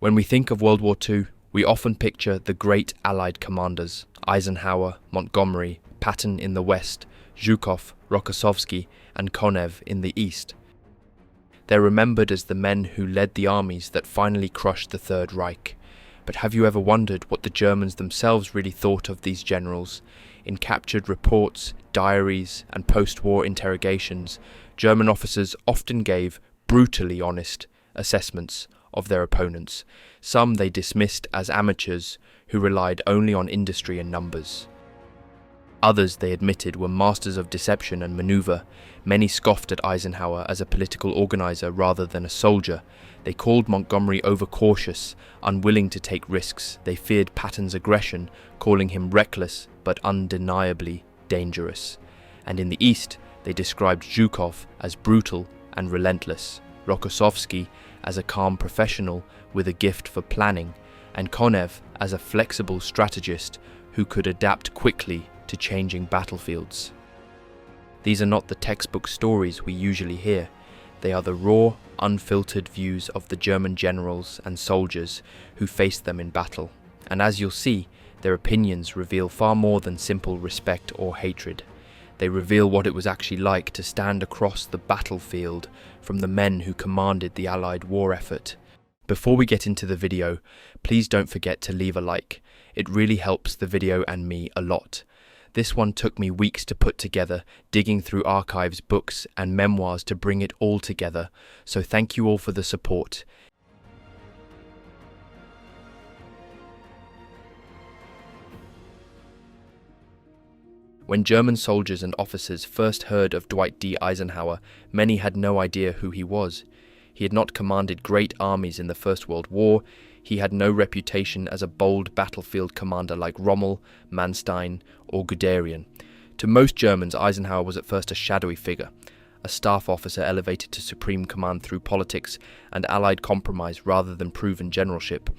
When we think of World War II, we often picture the great Allied commanders, Eisenhower, Montgomery, Patton in the west, Zhukov, Rokossovsky, and Konev in the east. They're remembered as the men who led the armies that finally crushed the Third Reich. But have you ever wondered what the Germans themselves really thought of these generals? In captured reports, diaries, and post-war interrogations, German officers often gave brutally honest assessments of their opponents. Some they dismissed as amateurs who relied only on industry and numbers. Others, they admitted, were masters of deception and maneuver. Many scoffed at Eisenhower as a political organizer rather than a soldier. They called Montgomery overcautious, unwilling to take risks. They feared Patton's aggression, calling him reckless but undeniably dangerous. And in the East, they described Zhukov as brutal and relentless, Rokossovsky as a calm professional with a gift for planning, and Konev as a flexible strategist who could adapt quickly to changing battlefields. These are not the textbook stories we usually hear. They are the raw, unfiltered views of the German generals and soldiers who faced them in battle. And as you'll see, their opinions reveal far more than simple respect or hatred. They reveal what it was actually like to stand across the battlefield from the men who commanded the Allied war effort. Before we get into the video, please don't forget to leave a like. It really helps the video and me a lot. This one took me weeks to put together, digging through archives, books, and memoirs to bring it all together, so thank you all for the support. When German soldiers and officers first heard of Dwight D. Eisenhower, many had no idea who he was. He had not commanded great armies in the First World War. He had no reputation as a bold battlefield commander like Rommel, Manstein, or Guderian. To most Germans, Eisenhower was at first a shadowy figure, a staff officer elevated to supreme command through politics and Allied compromise rather than proven generalship.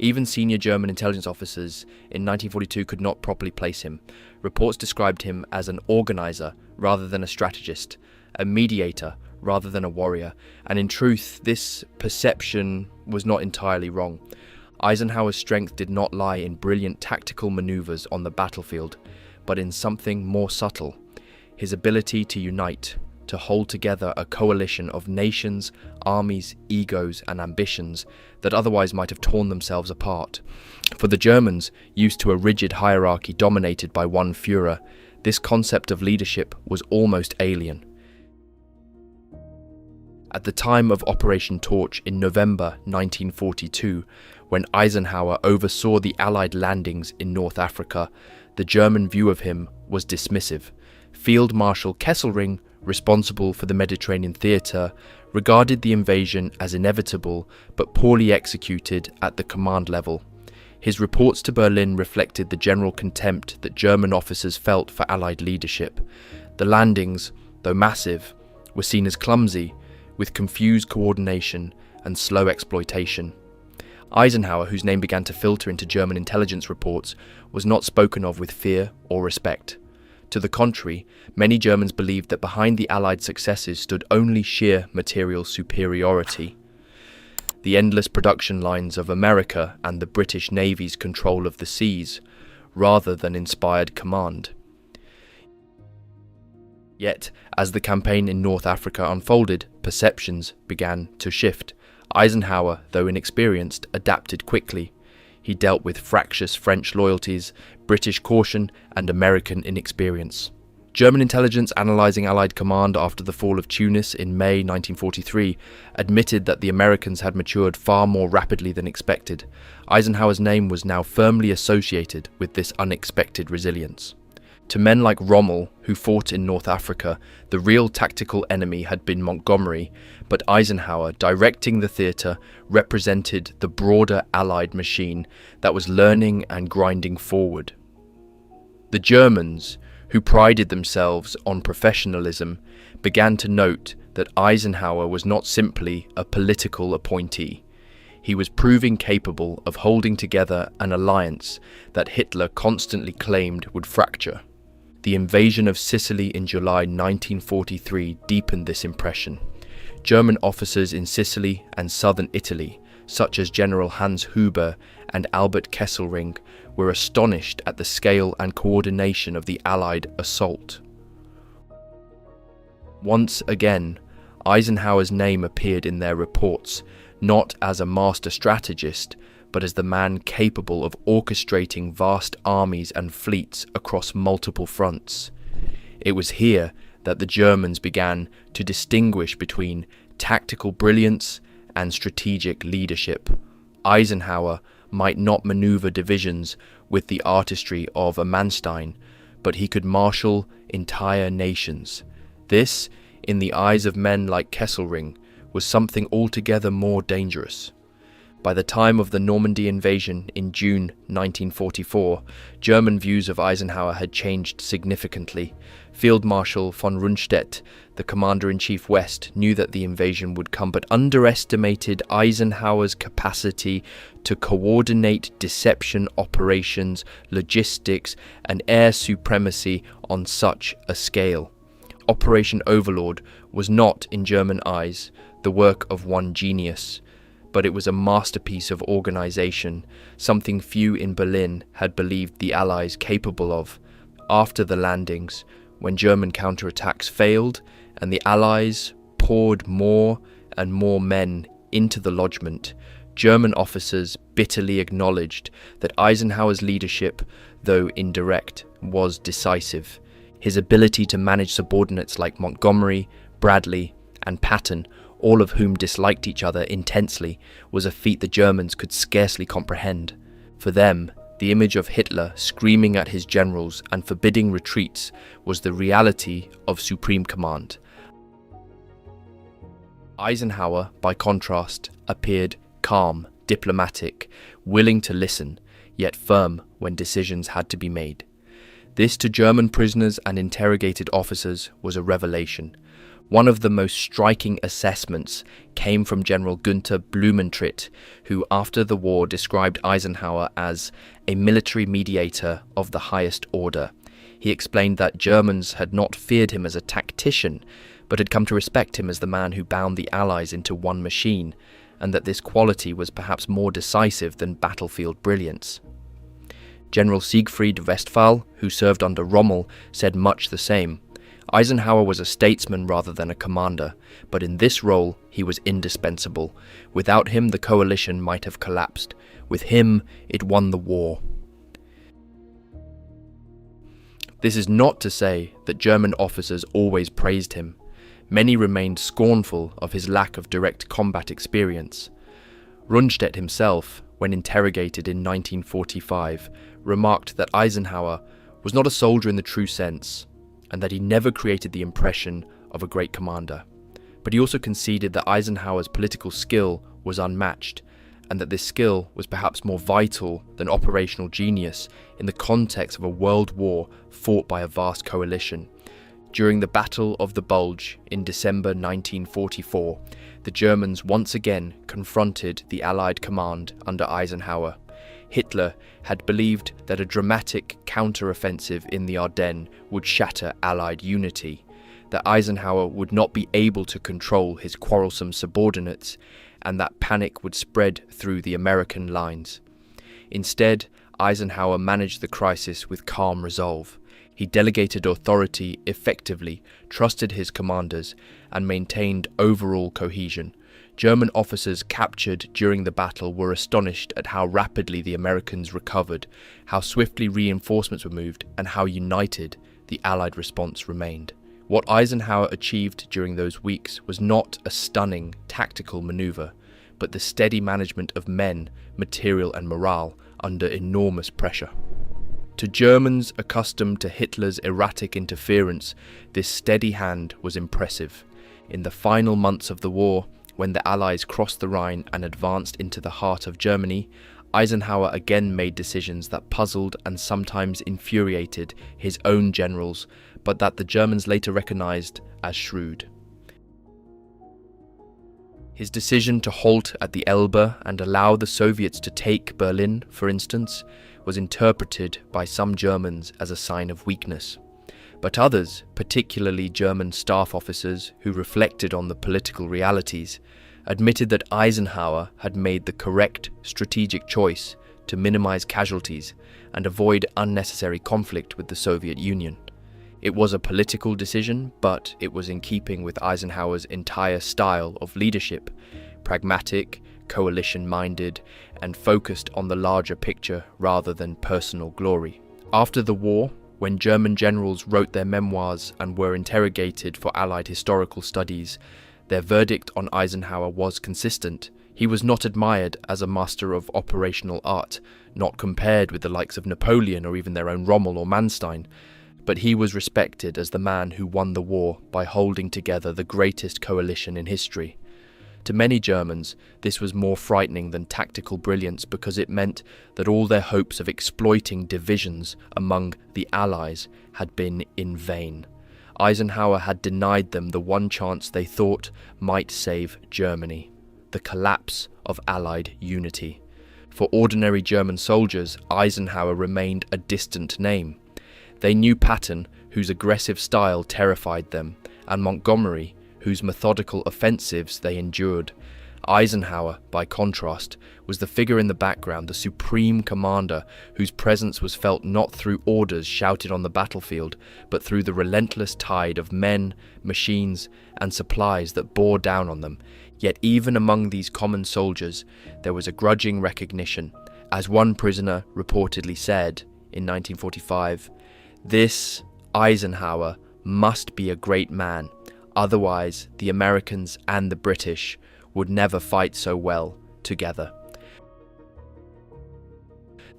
Even senior German intelligence officers in 1942 could not properly place him. Reports described him as an organizer rather than a strategist, a mediator rather than a warrior, and in truth, this perception was not entirely wrong. Eisenhower's strength did not lie in brilliant tactical maneuvers on the battlefield, but in something more subtle: his ability to unite, to hold together a coalition of nations, armies, egos, and ambitions that otherwise might have torn themselves apart. For the Germans, used to a rigid hierarchy dominated by one Führer, this concept of leadership was almost alien. At the time of Operation Torch in November 1942, when Eisenhower oversaw the Allied landings in North Africa, the German view of him was dismissive. Field Marshal Kesselring, responsible for the Mediterranean theatre, regarded the invasion as inevitable but poorly executed at the command level. His reports to Berlin reflected the general contempt that German officers felt for Allied leadership. The landings, though massive, were seen as clumsy, with confused coordination and slow exploitation. Eisenhower, whose name began to filter into German intelligence reports, was not spoken of with fear or respect. To the contrary, many Germans believed that behind the Allied successes stood only sheer material superiority. The endless production lines of America and the British Navy's control of the seas, rather than inspired command. Yet, as the campaign in North Africa unfolded, perceptions began to shift. Eisenhower, though inexperienced, adapted quickly. He dealt with fractious French loyalties, British caution, and American inexperience. German intelligence analysing Allied command after the fall of Tunis in May 1943 admitted that the Americans had matured far more rapidly than expected. Eisenhower's name was now firmly associated with this unexpected resilience. To men like Rommel, who fought in North Africa, the real tactical enemy had been Montgomery, but Eisenhower, directing the theatre, represented the broader Allied machine that was learning and grinding forward. The Germans, who prided themselves on professionalism, began to note that Eisenhower was not simply a political appointee. He was proving capable of holding together an alliance that Hitler constantly claimed would fracture. The invasion of Sicily in July 1943 deepened this impression. German officers in Sicily and southern Italy such as General Hans Huber and Albert Kesselring, were astonished at the scale and coordination of the Allied assault. Once again, Eisenhower's name appeared in their reports, not as a master strategist, but as the man capable of orchestrating vast armies and fleets across multiple fronts. It was here that the Germans began to distinguish between tactical brilliance and strategic leadership. Eisenhower might not maneuver divisions with the artistry of a Manstein, but he could marshal entire nations. This, in the eyes of men like Kesselring, was something altogether more dangerous. By the time of the Normandy invasion in June 1944, German views of Eisenhower had changed significantly. Field Marshal von Rundstedt, the Commander-in-Chief West, knew that the invasion would come, but underestimated Eisenhower's capacity to coordinate deception operations, logistics, and air supremacy on such a scale. Operation Overlord was not, in German eyes, the work of one genius, but it was a masterpiece of organization, something few in Berlin had believed the Allies capable of. After the landings, when German counterattacks failed and the Allies poured more and more men into the lodgment, German officers bitterly acknowledged that Eisenhower's leadership, though indirect, was decisive. His ability to manage subordinates like Montgomery, Bradley, and Patton, all of whom disliked each other intensely, was a feat the Germans could scarcely comprehend. For them, the image of Hitler screaming at his generals and forbidding retreats was the reality of supreme command. Eisenhower, by contrast, appeared calm, diplomatic, willing to listen, yet firm when decisions had to be made. This, to German prisoners and interrogated officers, was a revelation. One of the most striking assessments came from General Günther Blumentritt, who after the war described Eisenhower as a military mediator of the highest order. He explained that Germans had not feared him as a tactician, but had come to respect him as the man who bound the Allies into one machine, and that this quality was perhaps more decisive than battlefield brilliance. General Siegfried Westphal, who served under Rommel, said much the same. Eisenhower was a statesman rather than a commander, but in this role he was indispensable. Without him the coalition might have collapsed. With him it won the war. This is not to say that German officers always praised him. Many remained scornful of his lack of direct combat experience. Rundstedt himself, when interrogated in 1945, remarked that Eisenhower was not a soldier in the true sense, and that he never created the impression of a great commander. But he also conceded that Eisenhower's political skill was unmatched, and that this skill was perhaps more vital than operational genius in the context of a world war fought by a vast coalition. During the Battle of the Bulge in December 1944, the Germans once again confronted the Allied command under Eisenhower. Hitler had believed that a dramatic counter-offensive in the Ardennes would shatter Allied unity, that Eisenhower would not be able to control his quarrelsome subordinates, and that panic would spread through the American lines. Instead, Eisenhower managed the crisis with calm resolve. He delegated authority effectively, trusted his commanders, and maintained overall cohesion. German officers captured during the battle were astonished at how rapidly the Americans recovered, how swiftly reinforcements were moved, and how united the Allied response remained. What Eisenhower achieved during those weeks was not a stunning tactical maneuver, but the steady management of men, material, and morale under enormous pressure. To Germans accustomed to Hitler's erratic interference, this steady hand was impressive. In the final months of the war, when the Allies crossed the Rhine and advanced into the heart of Germany, Eisenhower again made decisions that puzzled and sometimes infuriated his own generals, but that the Germans later recognized as shrewd. His decision to halt at the Elbe and allow the Soviets to take Berlin, for instance, was interpreted by some Germans as a sign of weakness. But others, particularly German staff officers who reflected on the political realities, admitted that Eisenhower had made the correct strategic choice to minimize casualties and avoid unnecessary conflict with the Soviet Union. It was a political decision, but it was in keeping with Eisenhower's entire style of leadership: pragmatic, coalition-minded, and focused on the larger picture rather than personal glory. After the war, when German generals wrote their memoirs and were interrogated for Allied historical studies, their verdict on Eisenhower was consistent. He was not admired as a master of operational art, not compared with the likes of Napoleon or even their own Rommel or Manstein, but he was respected as the man who won the war by holding together the greatest coalition in history. To many Germans, this was more frightening than tactical brilliance because it meant that all their hopes of exploiting divisions among the Allies had been in vain. Eisenhower had denied them the one chance they thought might save Germany: the collapse of Allied unity. For ordinary German soldiers, Eisenhower remained a distant name. They knew Patton, whose aggressive style terrified them, and Montgomery, whose methodical offensives they endured. Eisenhower, by contrast, was the figure in the background, the supreme commander whose presence was felt not through orders shouted on the battlefield, but through the relentless tide of men, machines, and supplies that bore down on them. Yet even among these common soldiers, there was a grudging recognition. As one prisoner reportedly said in 1945, "This Eisenhower must be a great man, otherwise the Americans and the British would never fight so well together."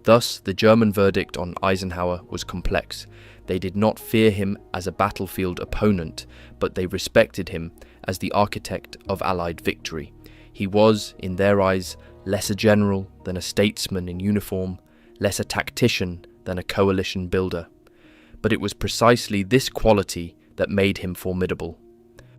Thus, the German verdict on Eisenhower was complex. They did not fear him as a battlefield opponent, but they respected him as the architect of Allied victory. He was, in their eyes, less a general than a statesman in uniform, less a tactician than a coalition builder. But it was precisely this quality that made him formidable.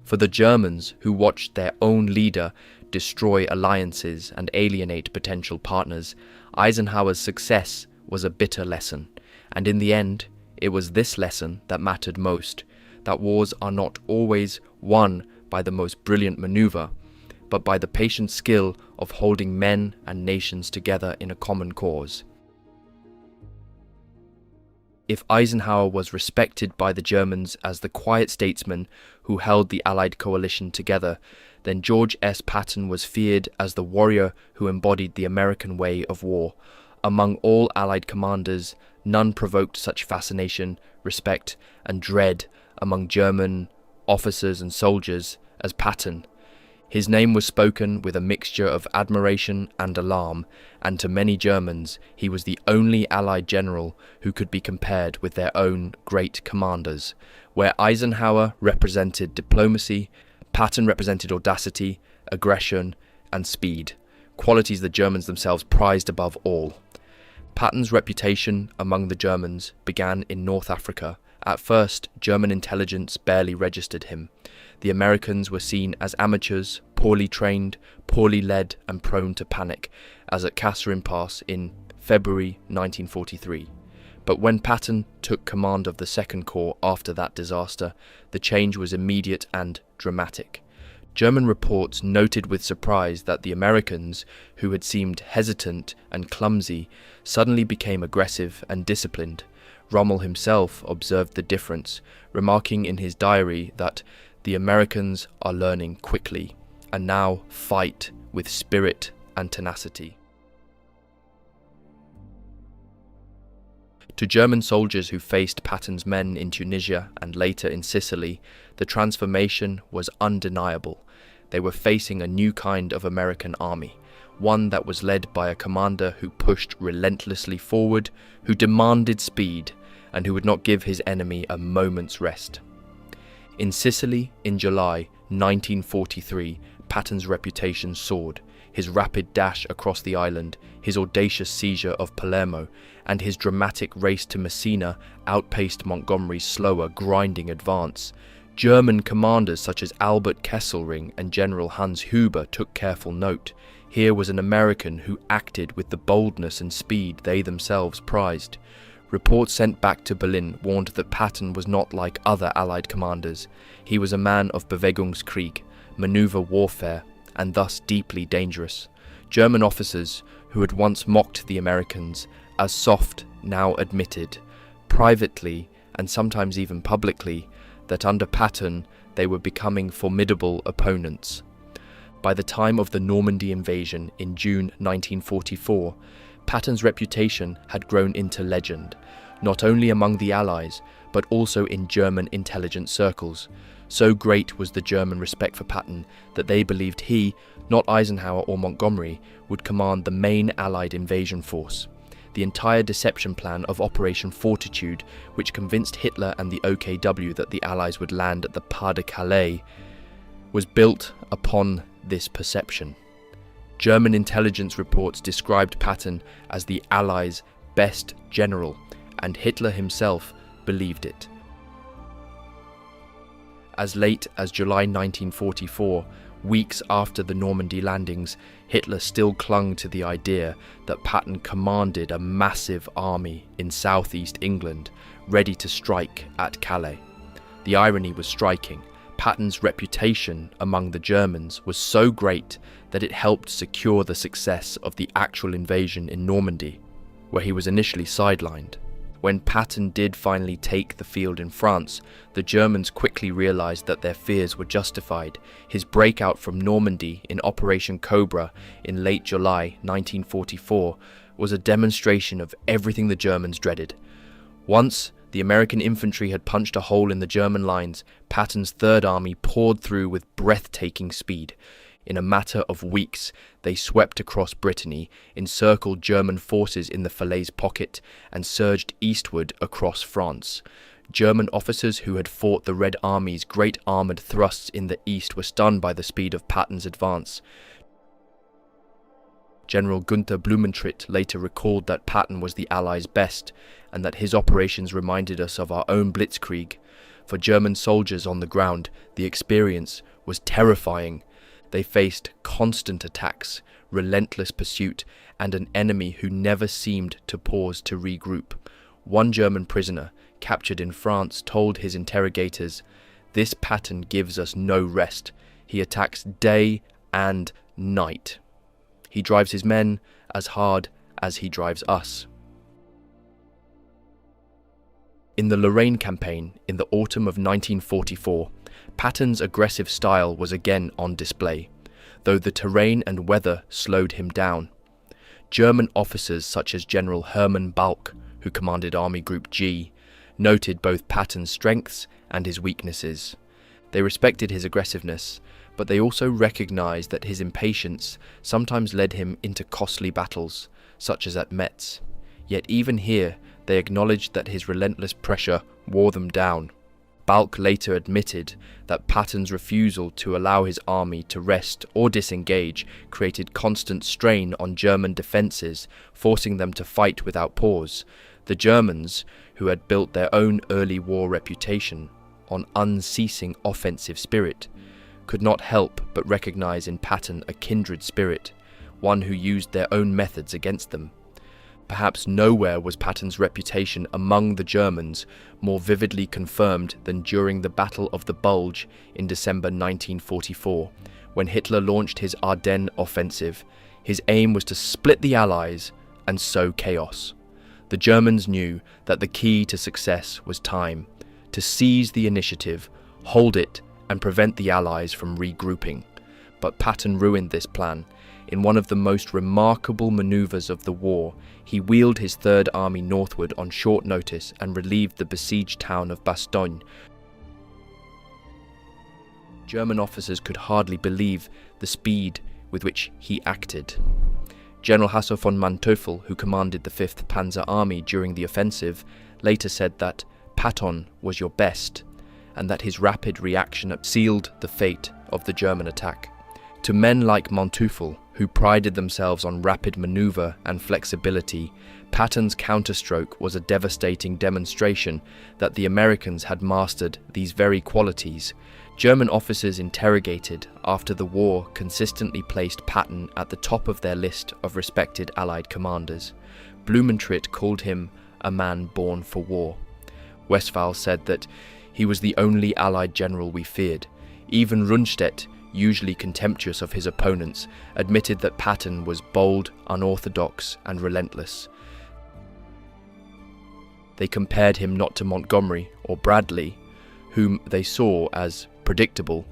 For the Germans, who watched their own leader destroy alliances and alienate potential partners, Eisenhower's success was a bitter lesson. And in the end, it was this lesson that mattered most: that wars are not always won by the most brilliant maneuver, but by the patient skill of holding men and nations together in a common cause. If Eisenhower was respected by the Germans as the quiet statesman who held the Allied coalition together, then George S. Patton was feared as the warrior who embodied the American way of war. Among all Allied commanders, none provoked such fascination, respect, and dread among German officers and soldiers as Patton. His name was spoken with a mixture of admiration and alarm, and to many Germans he was the only Allied general who could be compared with their own great commanders. Where Eisenhower represented diplomacy, Patton represented audacity, aggression, and speed, qualities the Germans themselves prized above all. Patton's reputation among the Germans began in North Africa. At first, German intelligence barely registered him. The Americans were seen as amateurs, poorly trained, poorly led, and prone to panic, as at Kasserine Pass in February 1943. But when Patton took command of the Second Corps after that disaster, the change was immediate and dramatic. German reports noted with surprise that the Americans, who had seemed hesitant and clumsy, suddenly became aggressive and disciplined. Rommel himself observed the difference, remarking in his diary that the Americans are learning quickly and now fight with spirit and tenacity. To German soldiers who faced Patton's men in Tunisia and later in Sicily, the transformation was undeniable. They were facing a new kind of American army, one that was led by a commander who pushed relentlessly forward, who demanded speed, and who would not give his enemy a moment's rest. In Sicily, in July 1943, Patton's reputation soared. His rapid dash across the island, his audacious seizure of Palermo, and his dramatic race to Messina outpaced Montgomery's slower, grinding advance. German commanders such as Albert Kesselring and General Hans Huber took careful note. Here was an American who acted with the boldness and speed they themselves prized. Reports sent back to Berlin warned that Patton was not like other Allied commanders. He was a man of Bewegungskrieg, maneuver warfare, and thus deeply dangerous. German officers who had once mocked the Americans as soft now admitted, privately and sometimes even publicly, that under Patton they were becoming formidable opponents. By the time of the Normandy invasion in June 1944, Patton's reputation had grown into legend, not only among the Allies, but also in German intelligence circles. So great was the German respect for Patton that they believed he, not Eisenhower or Montgomery, would command the main Allied invasion force. The entire deception plan of Operation Fortitude, which convinced Hitler and the OKW that the Allies would land at the Pas de Calais, was built upon this perception. German intelligence reports described Patton as the Allies' best general, and Hitler himself believed it. As late as July 1944, weeks after the Normandy landings, Hitler still clung to the idea that Patton commanded a massive army in southeast England, ready to strike at Calais. The irony was striking. Patton's reputation among the Germans was so great that it helped secure the success of the actual invasion in Normandy, where he was initially sidelined. When Patton did finally take the field in France, the Germans quickly realized that their fears were justified. His breakout from Normandy in Operation Cobra in late July 1944 was a demonstration of everything the Germans dreaded. Once the American infantry had punched a hole in the German lines, Patton's Third Army poured through with breathtaking speed. In a matter of weeks, they swept across Brittany, encircled German forces in the Falaise pocket, and surged eastward across France. German officers who had fought the Red Army's great armoured thrusts in the east were stunned by the speed of Patton's advance. General Gunther Blumentritt later recalled that Patton was the Allies' best, and that his operations reminded us of our own blitzkrieg. For German soldiers on the ground, the experience was terrifying. They faced constant attacks, relentless pursuit, and an enemy who never seemed to pause to regroup. One German prisoner, captured in France, told his interrogators, "This Patton gives us no rest. He attacks day and night. He drives his men as hard as he drives us." In the Lorraine campaign in the autumn of 1944, Patton's aggressive style was again on display, though the terrain and weather slowed him down. German officers such as General Hermann Balck, who commanded Army Group G, noted both Patton's strengths and his weaknesses. They respected his aggressiveness, but they also recognized that his impatience sometimes led him into costly battles, such as at Metz. Yet even here, they acknowledged that his relentless pressure wore them down. Balck later admitted that Patton's refusal to allow his army to rest or disengage created constant strain on German defences, forcing them to fight without pause. The Germans, who had built their own early war reputation on unceasing offensive spirit, could not help but recognise in Patton a kindred spirit, one who used their own methods against them. Perhaps nowhere was Patton's reputation among the Germans more vividly confirmed than during the Battle of the Bulge in December 1944, when Hitler launched his Ardennes offensive. His aim was to split the Allies and sow chaos. The Germans knew that the key to success was time, to seize the initiative, hold it, and prevent the Allies from regrouping. But Patton ruined this plan. In one of the most remarkable manoeuvres of the war, he wheeled his Third Army northward on short notice and relieved the besieged town of Bastogne. German officers could hardly believe the speed with which he acted. General Hasso von Manteuffel, who commanded the 5th Panzer Army during the offensive, later said that Patton was your best, and that his rapid reaction sealed the fate of the German attack. To men like Manteuffel, who prided themselves on rapid manoeuvre and flexibility, Patton's counterstroke was a devastating demonstration that the Americans had mastered these very qualities. German officers interrogated after the war consistently placed Patton at the top of their list of respected Allied commanders. Blumentritt called him a man born for war. Westphal said that he was the only Allied general we feared. Even Rundstedt usually contemptuous of his opponents, admitted that Patton was bold, unorthodox, and relentless. They compared him not to Montgomery or Bradley, whom they saw as predictable,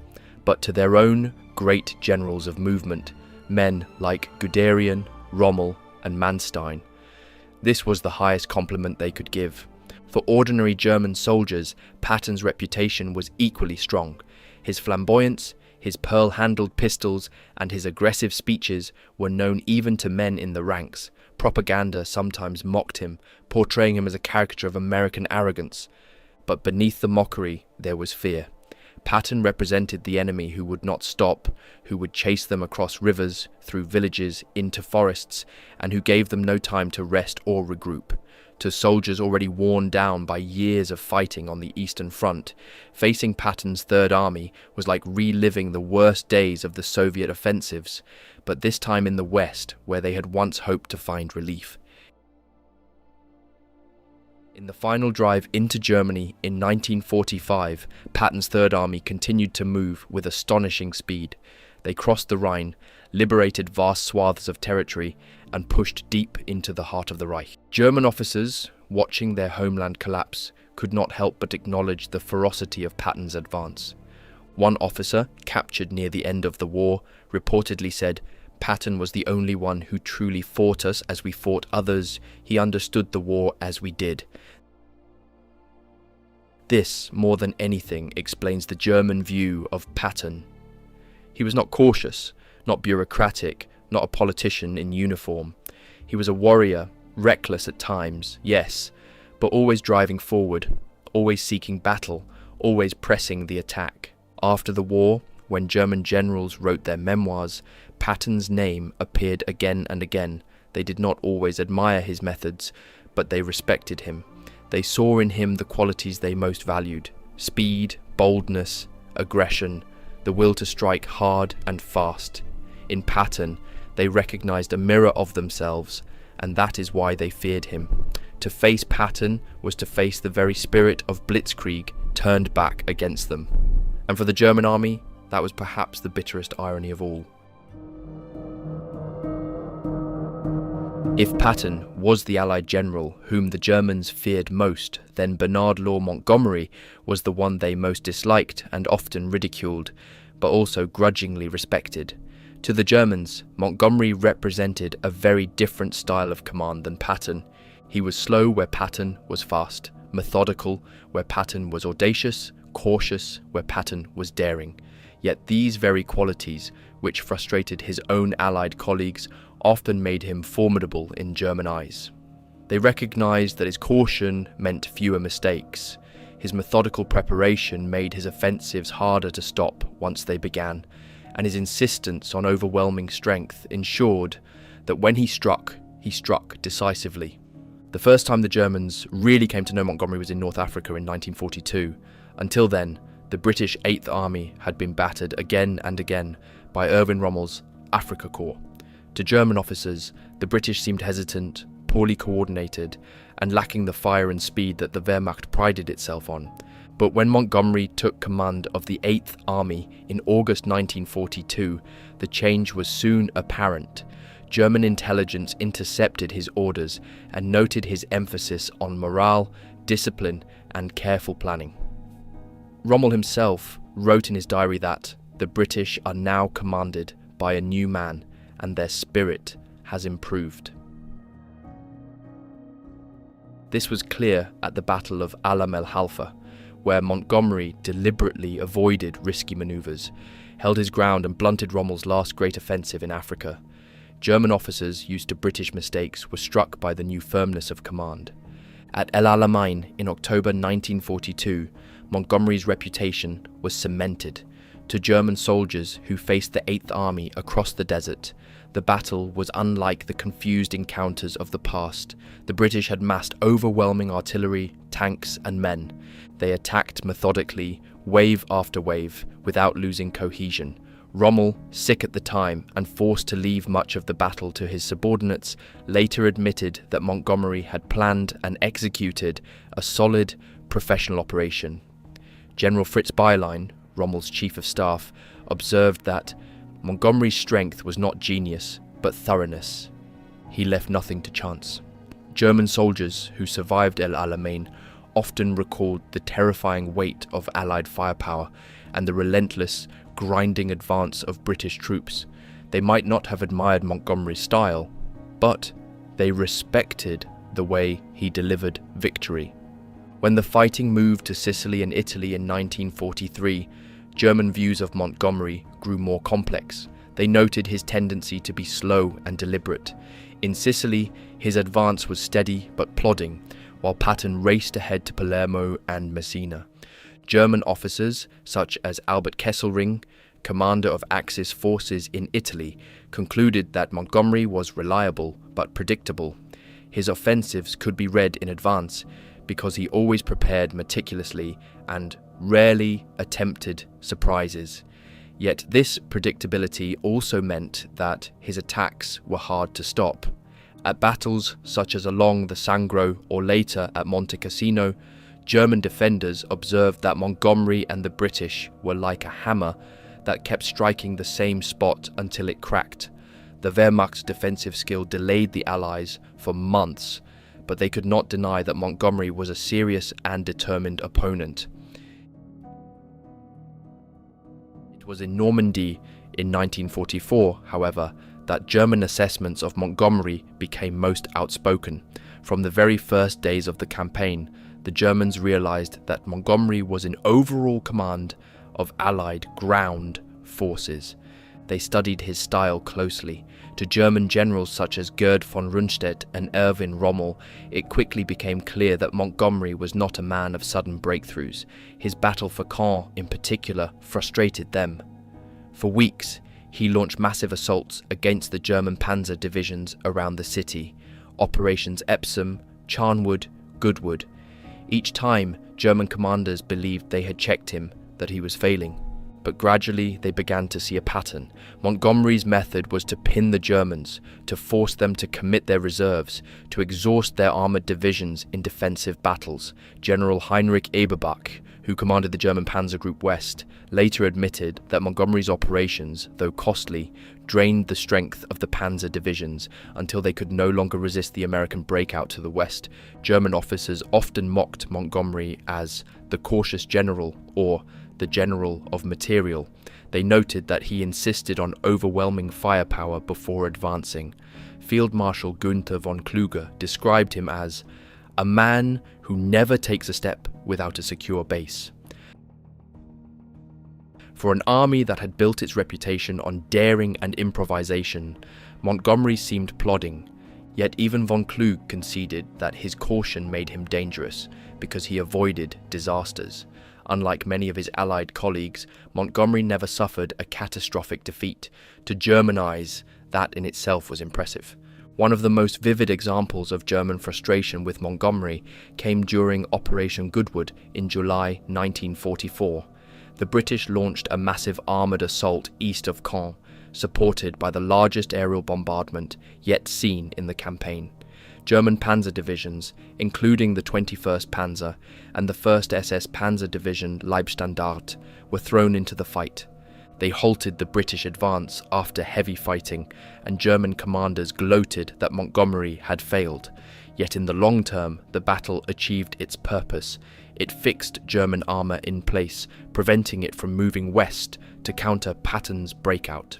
but to their own great generals of movement, men like Guderian, Rommel, and Manstein. This was the highest compliment they could give. For ordinary German soldiers, Patton's reputation was equally strong. His flamboyance, his pearl-handled pistols, and his aggressive speeches were known even to men in the ranks. Propaganda sometimes mocked him, portraying him as a caricature of American arrogance. But beneath the mockery, there was fear. Patton represented the enemy who would not stop, who would chase them across rivers, through villages, into forests, and who gave them no time to rest or regroup. To soldiers already worn down by years of fighting on the Eastern Front, facing Patton's Third Army was like reliving the worst days of the Soviet offensives, but this time in the West, where they had once hoped to find relief. In the final drive into Germany in 1945, Patton's Third Army continued to move with astonishing speed. They crossed the Rhine, liberated vast swaths of territory, and pushed deep into the heart of the Reich. German officers, watching their homeland collapse, could not help but acknowledge the ferocity of Patton's advance. One officer, captured near the end of the war, reportedly said, "Patton was the only one who truly fought us as we fought others. He understood the war as we did." This, more than anything, explains the German view of Patton. He was not cautious, not bureaucratic, not a politician in uniform. He was a warrior, reckless at times, yes, but always driving forward, always seeking battle, always pressing the attack. After the war, when German generals wrote their memoirs, Patton's name appeared again and again. They did not always admire his methods, but they respected him. They saw in him the qualities they most valued: speed, boldness, aggression, the will to strike hard and fast. In Patton, they recognized a mirror of themselves, and that is why they feared him. To face Patton was to face the very spirit of blitzkrieg turned back against them. And for the German army, that was perhaps the bitterest irony of all. If Patton was the Allied general whom the Germans feared most, then Bernard Law Montgomery was the one they most disliked and often ridiculed, but also grudgingly respected. To the Germans, Montgomery represented a very different style of command than Patton. He was slow where Patton was fast, methodical where Patton was audacious, cautious where Patton was daring. Yet these very qualities, which frustrated his own Allied colleagues, often made him formidable in German eyes. They recognized that his caution meant fewer mistakes. His methodical preparation made his offensives harder to stop once they began, and his insistence on overwhelming strength ensured that when he struck decisively. The first time the Germans really came to know Montgomery was in North Africa in 1942. Until then, the British 8th Army had been battered again and again by Erwin Rommel's Afrika Korps. To German officers, the British seemed hesitant, poorly coordinated, and lacking the fire and speed that the Wehrmacht prided itself on. But when Montgomery took command of the 8th Army in August 1942, the change was soon apparent. German intelligence intercepted his orders and noted his emphasis on morale, discipline, and careful planning. Rommel himself wrote in his diary that the British are now commanded by a new man, and their spirit has improved. This was clear at the Battle of Alam el Halfa, where Montgomery deliberately avoided risky maneuvers, held his ground and blunted Rommel's last great offensive in Africa. German officers used to British mistakes were struck by the new firmness of command. At El Alamein in October 1942, Montgomery's reputation was cemented. To German soldiers who faced the 8th Army across the desert, the battle was unlike the confused encounters of the past. The British had massed overwhelming artillery, tanks, and men. They attacked methodically, wave after wave, without losing cohesion. Rommel, sick at the time and forced to leave much of the battle to his subordinates, later admitted that Montgomery had planned and executed a solid, professional operation. General Fritz Bayerlein, Rommel's chief of staff, observed that Montgomery's strength was not genius, but thoroughness. He left nothing to chance. German soldiers who survived El Alamein often recalled the terrifying weight of Allied firepower and the relentless, grinding advance of British troops. They might not have admired Montgomery's style, but they respected the way he delivered victory. When the fighting moved to Sicily and Italy in 1943, German views of Montgomery grew more complex. They noted his tendency to be slow and deliberate. In Sicily, his advance was steady but plodding, while Patton raced ahead to Palermo and Messina. German officers, such as Albert Kesselring, commander of Axis forces in Italy, concluded that Montgomery was reliable but predictable. His offensives could be read in advance because he always prepared meticulously and rarely attempted surprises. Yet this predictability also meant that his attacks were hard to stop. At battles such as along the Sangro or later at Monte Cassino, German defenders observed that Montgomery and the British were like a hammer that kept striking the same spot until it cracked. The Wehrmacht's defensive skill delayed the Allies for months, but they could not deny that Montgomery was a serious and determined opponent. It was in Normandy in 1944, however, that German assessments of Montgomery became most outspoken. From the very first days of the campaign, the Germans realized that Montgomery was in overall command of Allied ground forces. They studied his style closely. To German generals such as Gerd von Rundstedt and Erwin Rommel, it quickly became clear that Montgomery was not a man of sudden breakthroughs. His battle for Caen, in particular, frustrated them. For weeks, he launched massive assaults against the German panzer divisions around the city, Operations Epsom, Charnwood, Goodwood. Each time, German commanders believed they had checked him, that he was failing. But gradually they began to see a pattern. Montgomery's method was to pin the Germans, to force them to commit their reserves, to exhaust their armoured divisions in defensive battles. General Heinrich Eberbach, who commanded the German Panzer Group West, later admitted that Montgomery's operations, though costly, drained the strength of the panzer divisions until they could no longer resist the American breakout to the west. German officers often mocked Montgomery as the cautious general or the general of material. They noted that he insisted on overwhelming firepower before advancing. Field Marshal Günther von Kluge described him as a man who never takes a step without a secure base. For an army that had built its reputation on daring and improvisation, Montgomery seemed plodding, yet even von Kluge conceded that his caution made him dangerous because he avoided disasters. Unlike many of his Allied colleagues, Montgomery never suffered a catastrophic defeat. To Germanize, that in itself was impressive. One of the most vivid examples of German frustration with Montgomery came during Operation Goodwood in July 1944. The British launched a massive armoured assault east of Caen, supported by the largest aerial bombardment yet seen in the campaign. German panzer divisions, including the 21st Panzer and the 1st SS Panzer Division Leibstandarte, were thrown into the fight. They halted the British advance after heavy fighting, and German commanders gloated that Montgomery had failed. Yet in the long term, the battle achieved its purpose. It fixed German armour in place, preventing it from moving west to counter Patton's breakout.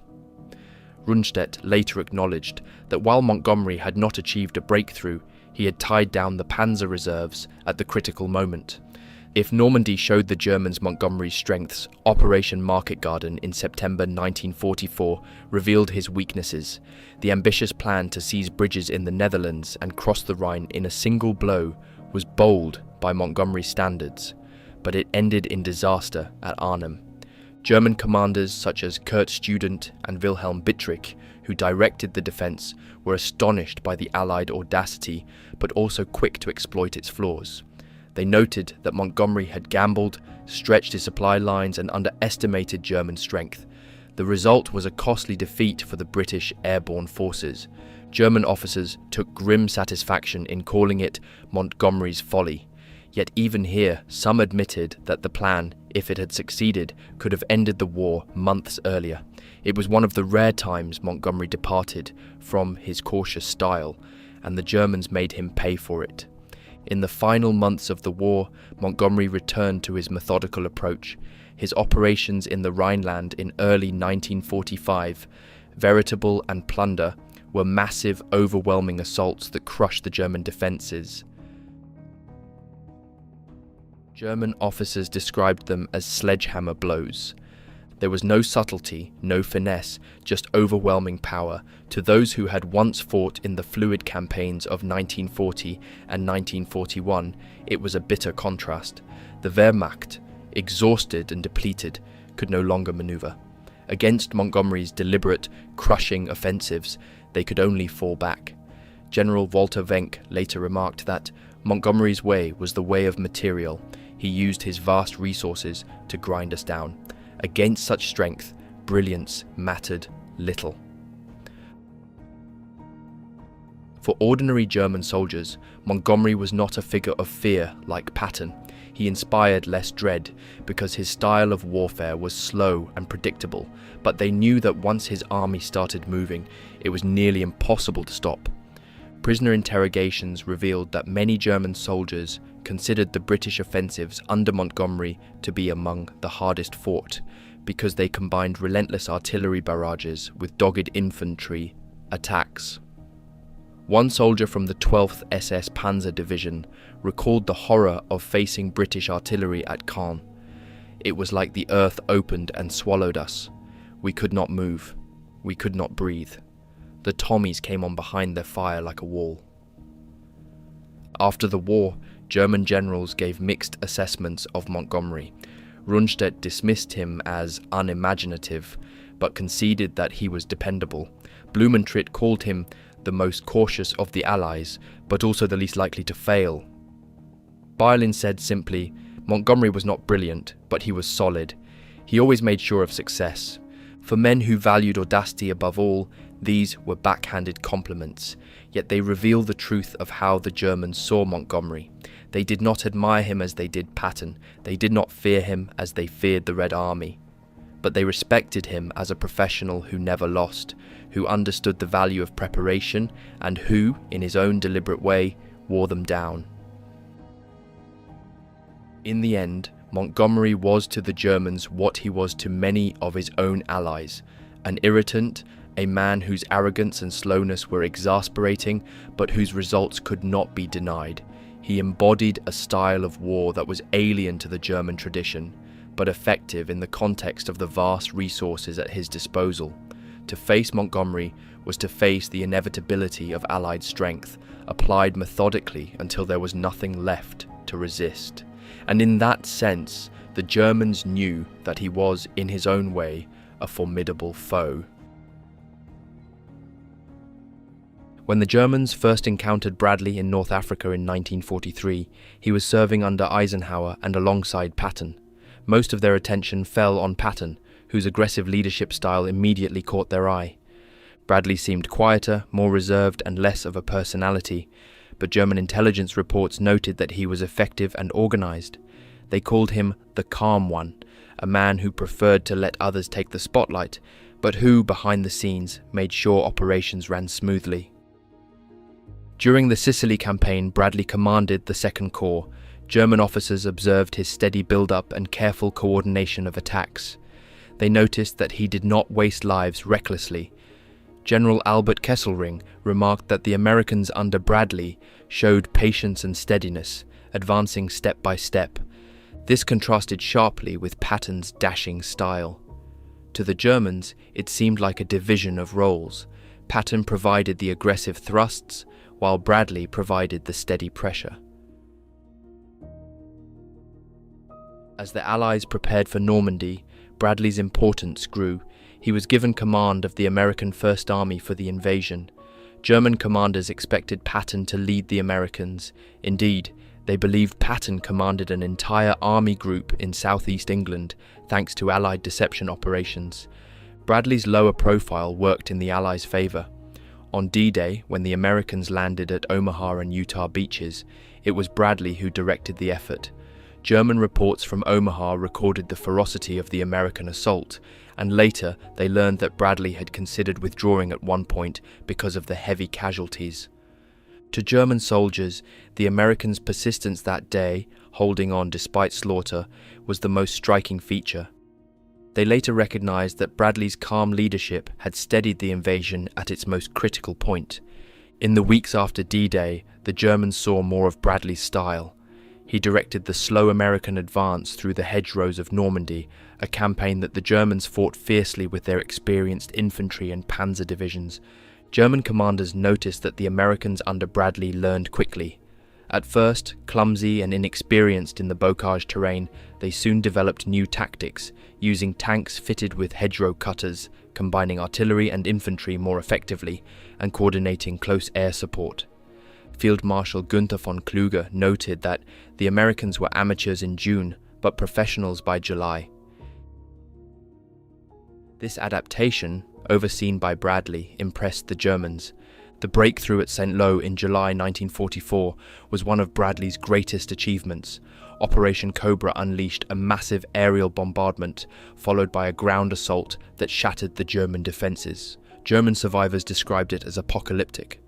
Rundstedt later acknowledged that while Montgomery had not achieved a breakthrough, he had tied down the panzer reserves at the critical moment. If Normandy showed the Germans Montgomery's strengths, Operation Market Garden in September 1944 revealed his weaknesses. The ambitious plan to seize bridges in the Netherlands and cross the Rhine in a single blow was bold by Montgomery's standards, but it ended in disaster at Arnhem. German commanders such as Kurt Student and Wilhelm Bittrich, who directed the defence, were astonished by the Allied audacity, but also quick to exploit its flaws. They noted that Montgomery had gambled, stretched his supply lines, and underestimated German strength. The result was a costly defeat for the British airborne forces. German officers took grim satisfaction in calling it Montgomery's folly. Yet even here, some admitted that the plan if it had succeeded, could have ended the war months earlier. It was one of the rare times Montgomery departed from his cautious style, and the Germans made him pay for it. In the final months of the war, Montgomery returned to his methodical approach. His operations in the Rhineland in early 1945, veritable and plunder, were massive, overwhelming assaults that crushed the German defences. German officers described them as sledgehammer blows. There was no subtlety, no finesse, just overwhelming power. To those who had once fought in the fluid campaigns of 1940 and 1941, it was a bitter contrast. The Wehrmacht, exhausted and depleted, could no longer maneuver. Against Montgomery's deliberate, crushing offensives, they could only fall back. General Walter Wenck later remarked that Montgomery's way was the way of material. He used his vast resources to grind us down. Against such strength, brilliance mattered little. For ordinary German soldiers, Montgomery was not a figure of fear like Patton. He inspired less dread because his style of warfare was slow and predictable, but they knew that once his army started moving, it was nearly impossible to stop. Prisoner interrogations revealed that many German soldiers considered the British offensives under Montgomery to be among the hardest fought, because they combined relentless artillery barrages with dogged infantry attacks. One soldier from the 12th SS Panzer Division recalled the horror of facing British artillery at Caen. It was like the earth opened and swallowed us. We could not move. We could not breathe. The Tommies came on behind their fire like a wall. After the war, German generals gave mixed assessments of Montgomery. Rundstedt dismissed him as unimaginative, but conceded that he was dependable. Blumentritt called him the most cautious of the Allies, but also the least likely to fail. Bylin said simply, Montgomery was not brilliant, but he was solid. He always made sure of success. For men who valued audacity above all, these were backhanded compliments, yet they reveal the truth of how the Germans saw Montgomery. They did not admire him as they did Patton. They did not fear him as they feared the Red Army. But they respected him as a professional who never lost, who understood the value of preparation, and who, in his own deliberate way, wore them down. In the end, Montgomery was to the Germans what he was to many of his own allies, an irritant, a man whose arrogance and slowness were exasperating, but whose results could not be denied. He embodied a style of war that was alien to the German tradition, but effective in the context of the vast resources at his disposal. To face Montgomery was to face the inevitability of Allied strength, applied methodically until there was nothing left to resist. And in that sense, the Germans knew that he was, in his own way, a formidable foe. When the Germans first encountered Bradley in North Africa in 1943, he was serving under Eisenhower and alongside Patton. Most of their attention fell on Patton, whose aggressive leadership style immediately caught their eye. Bradley seemed quieter, more reserved, and less of a personality, but German intelligence reports noted that he was effective and organized. They called him the calm one, a man who preferred to let others take the spotlight, but who, behind the scenes, made sure operations ran smoothly. During the Sicily campaign, Bradley commanded the Second Corps. German officers observed his steady build-up and careful coordination of attacks. They noticed that he did not waste lives recklessly. General Albert Kesselring remarked that the Americans under Bradley showed patience and steadiness, advancing step by step. This contrasted sharply with Patton's dashing style. To the Germans, it seemed like a division of roles. Patton provided the aggressive thrusts, while Bradley provided the steady pressure. As the Allies prepared for Normandy, Bradley's importance grew. He was given command of the American First Army for the invasion. German commanders expected Patton to lead the Americans. Indeed, they believed Patton commanded an entire army group in southeast England, thanks to Allied deception operations. Bradley's lower profile worked in the Allies' favour. On D-Day, when the Americans landed at Omaha and Utah beaches, it was Bradley who directed the effort. German reports from Omaha recorded the ferocity of the American assault, and later they learned that Bradley had considered withdrawing at one point because of the heavy casualties. To German soldiers, the Americans' persistence that day, holding on despite slaughter, was the most striking feature. They later recognized that Bradley's calm leadership had steadied the invasion at its most critical point. In the weeks after D-Day, the Germans saw more of Bradley's style. He directed the slow American advance through the hedgerows of Normandy, a campaign that the Germans fought fiercely with their experienced infantry and panzer divisions. German commanders noticed that the Americans under Bradley learned quickly. At first, clumsy and inexperienced in the bocage terrain, they soon developed new tactics, using tanks fitted with hedgerow cutters, combining artillery and infantry more effectively, and coordinating close air support. Field Marshal Günther von Kluge noted that the Americans were amateurs in June, but professionals by July. This adaptation, overseen by Bradley, impressed the Germans. The breakthrough at St. Lo in July 1944 was one of Bradley's greatest achievements. Operation Cobra unleashed a massive aerial bombardment, followed by a ground assault that shattered the German defences. German survivors described it as apocalyptic.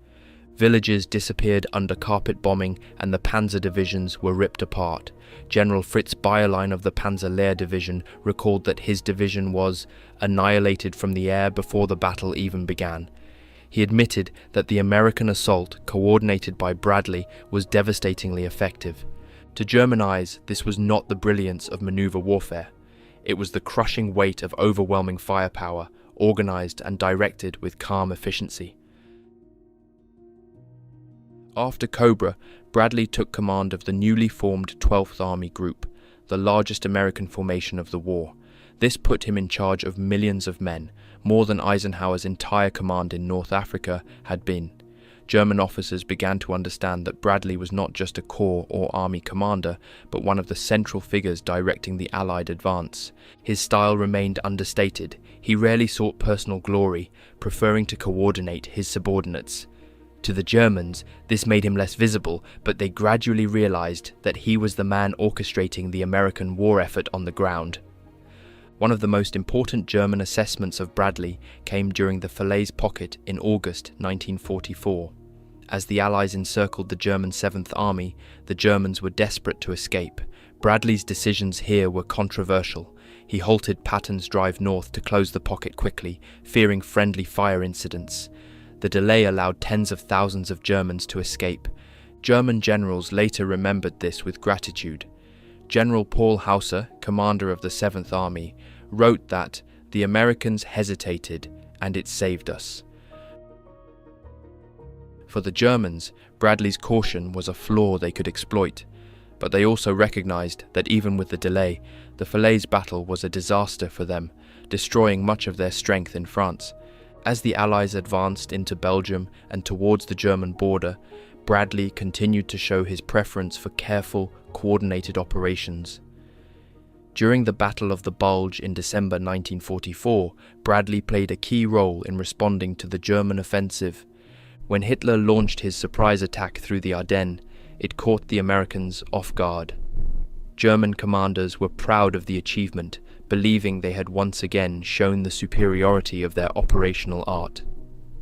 Villages disappeared under carpet bombing and the panzer divisions were ripped apart. General Fritz Bayerlein of the Panzer Lehr Division recalled that his division was annihilated from the air before the battle even began. He admitted that the American assault, coordinated by Bradley, was devastatingly effective. To German eyes, this was not the brilliance of maneuver warfare. It was the crushing weight of overwhelming firepower, organized and directed with calm efficiency. After Cobra, Bradley took command of the newly formed 12th Army Group, the largest American formation of the war. This put him in charge of millions of men, more than Eisenhower's entire command in North Africa had been. German officers began to understand that Bradley was not just a corps or army commander, but one of the central figures directing the Allied advance. His style remained understated. He rarely sought personal glory, preferring to coordinate his subordinates. To the Germans, this made him less visible, but they gradually realized that he was the man orchestrating the American war effort on the ground. One of the most important German assessments of Bradley came during the Falaise Pocket in August 1944. As the Allies encircled the German 7th Army, the Germans were desperate to escape. Bradley's decisions here were controversial. He halted Patton's drive north to close the pocket quickly, fearing friendly fire incidents. The delay allowed tens of thousands of Germans to escape. German generals later remembered this with gratitude. General Paul Hauser, commander of the 7th Army, wrote that the Americans hesitated and it saved us. For the Germans, Bradley's caution was a flaw they could exploit, but they also recognized that even with the delay, the Falaise battle was a disaster for them, destroying much of their strength in France. As the Allies advanced into Belgium and towards the German border, Bradley continued to show his preference for careful, coordinated operations. During the Battle of the Bulge in December 1944, Bradley played a key role in responding to the German offensive. When Hitler launched his surprise attack through the Ardennes, it caught the Americans off guard. German commanders were proud of the achievement, believing they had once again shown the superiority of their operational art.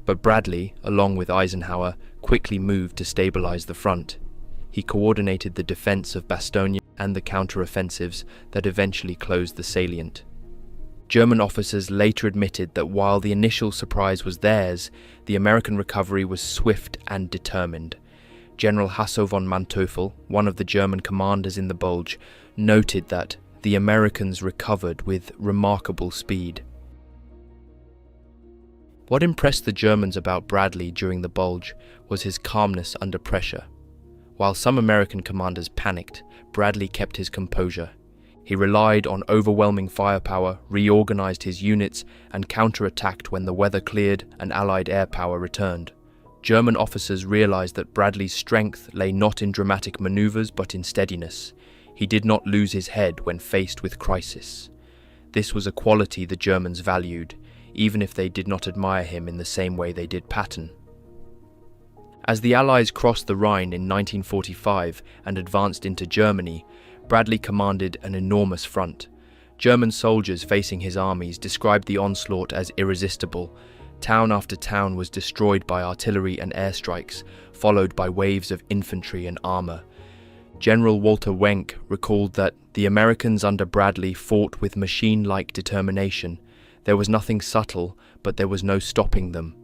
But Bradley, along with Eisenhower, quickly moved to stabilize the front. He coordinated the defense of Bastogne and the counter-offensives that eventually closed the salient. German officers later admitted that while the initial surprise was theirs, the American recovery was swift and determined. General Hasso von Manteuffel, one of the German commanders in the Bulge, noted that the Americans recovered with remarkable speed. What impressed the Germans about Bradley during the Bulge was his calmness under pressure. While some American commanders panicked, Bradley kept his composure. He relied on overwhelming firepower, reorganized his units, and counterattacked when the weather cleared and Allied air power returned. German officers realized that Bradley's strength lay not in dramatic maneuvers but in steadiness. He did not lose his head when faced with crisis. This was a quality the Germans valued, even if they did not admire him in the same way they did Patton. As the Allies crossed the Rhine in 1945 and advanced into Germany, Bradley commanded an enormous front. German soldiers facing his armies described the onslaught as irresistible. Town after town was destroyed by artillery and airstrikes, followed by waves of infantry and armor. General Walter Wenck recalled that the Americans under Bradley fought with machine-like determination. There was nothing subtle, but there was no stopping them.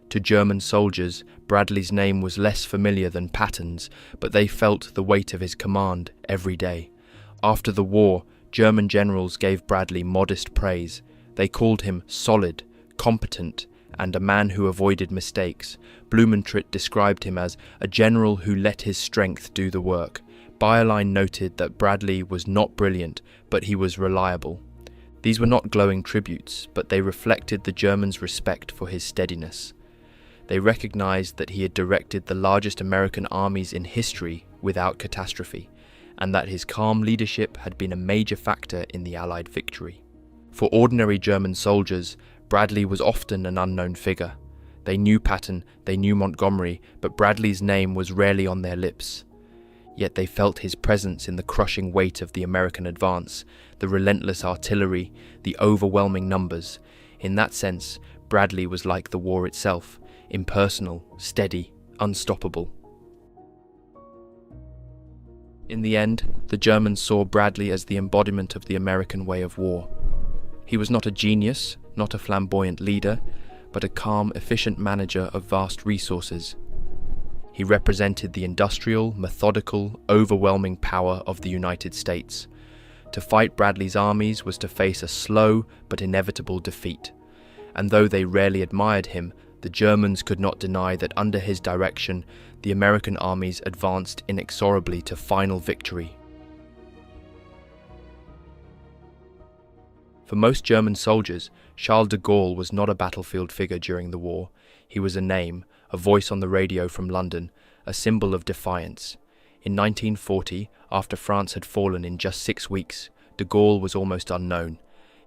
To German soldiers, Bradley's name was less familiar than Patton's, but they felt the weight of his command every day. After the war, German generals gave Bradley modest praise. They called him solid, competent, and a man who avoided mistakes. Blumentritt described him as a general who let his strength do the work. Bayerlein noted that Bradley was not brilliant, but he was reliable. These were not glowing tributes, but they reflected the Germans' respect for his steadiness. They recognized that he had directed the largest American armies in history without catastrophe, and that his calm leadership had been a major factor in the Allied victory. For ordinary German soldiers, Bradley was often an unknown figure. They knew Patton, they knew Montgomery, but Bradley's name was rarely on their lips. Yet they felt his presence in the crushing weight of the American advance, the relentless artillery, the overwhelming numbers. In that sense, Bradley was like the war itself, impersonal, steady, unstoppable. In the end, the Germans saw Bradley as the embodiment of the American way of war. He was not a genius, not a flamboyant leader, but a calm, efficient manager of vast resources. He represented the industrial, methodical, overwhelming power of the United States. To fight Bradley's armies was to face a slow but inevitable defeat. And though they rarely admired him, the Germans could not deny that under his direction, the American armies advanced inexorably to final victory. For most German soldiers, Charles de Gaulle was not a battlefield figure during the war. He was a name, a voice on the radio from London, a symbol of defiance. In 1940, after France had fallen in just 6 weeks, de Gaulle was almost unknown.